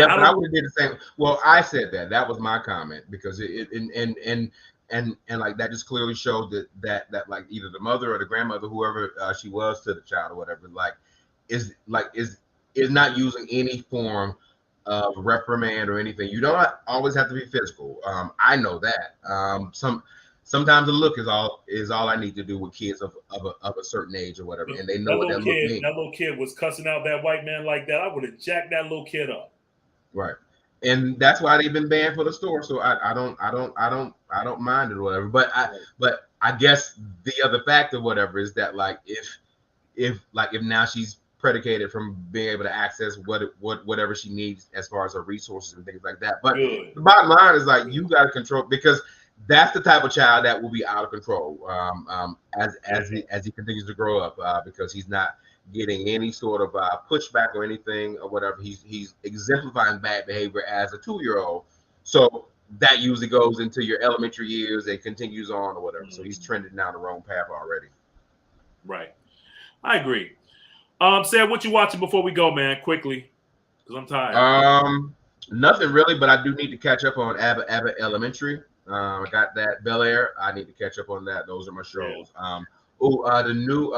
did the same. Well, I said that. That was my comment, because it and like that just clearly showed that like either the mother or the grandmother, whoever she was to the child or whatever, is not using any form of reprimand or anything. You don't always have to be physical. I know that. Sometimes the look is all I need to do with kids of a certain age or whatever, and they know what that look means. That little kid was cussing out that white man like that. I would have jacked that little kid up. Right, and that's why they've been banned for the store. So I don't mind it or whatever. But I guess the other factor, whatever, is that like if now she's predicated from being able to access whatever she needs as far as her resources and things like that. But the bottom line is like, you got to control, because that's the type of child that will be out of control as he continues to grow up, because he's not getting any sort of pushback or anything or whatever. He's exemplifying bad behavior as a 2-year-old. So that usually goes into your elementary years and continues on or whatever. So he's trending down the wrong path already. Right. I agree. Sam, what you watching before we go, man? Quickly, because I'm tired. Nothing really, but I do need to catch up on Abbott Elementary. I got that. Bel Air. I need to catch up on that. Those are my shows. The new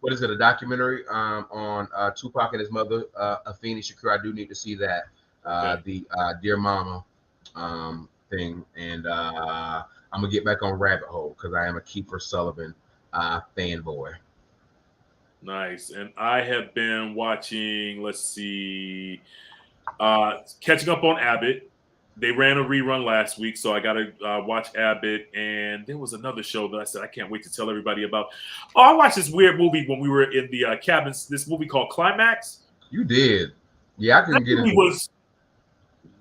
what is it? A documentary on Tupac and his mother, Afeni Shakur. I do need to see that. The Dear Mama thing, and I'm gonna get back on Rabbit Hole because I am a Kiefer Sutherland fanboy. Nice. And I have been watching, let's see, catching up on Abbott. They ran a rerun last week, so I got to watch Abbott. And there was another show that I said I can't wait to tell everybody about. Oh, I watched this weird movie when we were in the cabins, this movie called Climax. You did? Yeah, I couldn't get into it.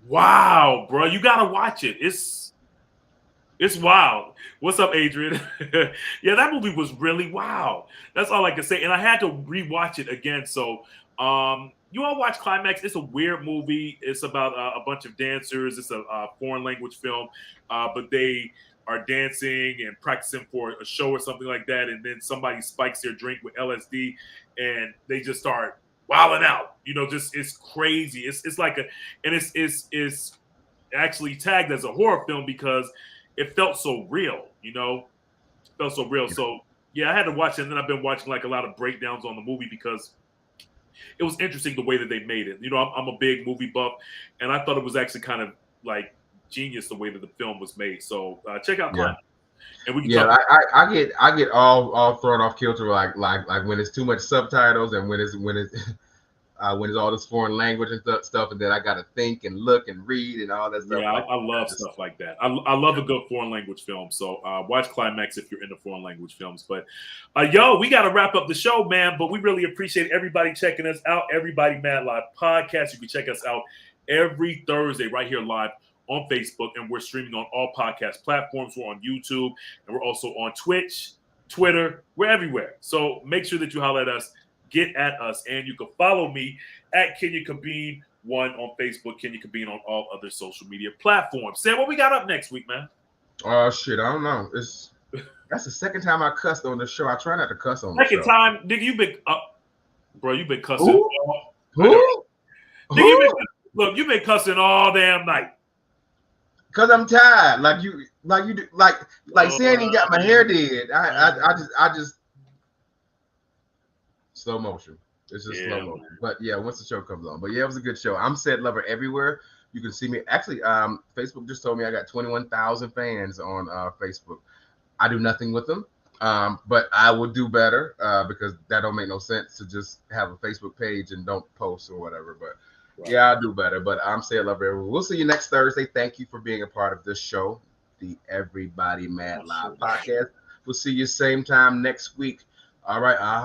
Wow, bro. You got to watch it. It's wild. What's up, Adrian? Yeah, that movie was really wild. That's all I can say. And I had to rewatch it again. So you all watch Climax. It's a weird movie. It's about a bunch of dancers. It's a foreign language film. But they are dancing and practicing for a show or something like that. And then somebody spikes their drink with LSD. And they just start wilding out. You know, just it's crazy. It's like it's actually tagged as a horror film because it felt so real, you know, felt so real. So yeah, I had to watch it, and then I've been watching like a lot of breakdowns on the movie because it was interesting the way that they made it. You know, I'm a big movie buff, and I thought it was actually kind of like genius the way that the film was made. So check out Climax. And we can I get all thrown off kilter like when it's too much subtitles and when it's all this foreign language and stuff, and then I got to think and look and read and all that stuff. Yeah, I love stuff like that. I love a good foreign language film. So watch Climax if you're into foreign language films. But we got to wrap up the show, man. But we really appreciate everybody checking us out. Everybody Mad Live Podcast. You can check us out every Thursday right here live on Facebook, and we're streaming on all podcast platforms. We're on YouTube, and we're also on Twitch, Twitter. We're everywhere. So make sure that you holler at us. Get at us, and you can follow me at Kenya Kabine1 on Facebook, Kenya Kabine on all other social media platforms. Sam, what we got up next week, man? Oh shit, I don't know. That's the second time I cussed on the show. I try not to cuss on the show. Second time, nigga, you've been bro, you've been cussing. Who? Nigga, you've been cussing all damn night. Cause I'm tired. Like saying got my hair did. I just. Slow motion. It's just slow motion. Man. But yeah, once the show comes on. But yeah, it was a good show. I'm Said Lover everywhere. You can see me. Actually, Facebook just told me I got 21,000 fans on Facebook. I do nothing with them, but I will do better because that don't make no sense to just have a Facebook page and don't post or whatever. But yeah, I'll do better. But I'm Said Lover everywhere. We'll see you next Thursday. Thank you for being a part of this show, the Everybody Mad Live Podcast. We'll see you same time next week. All right.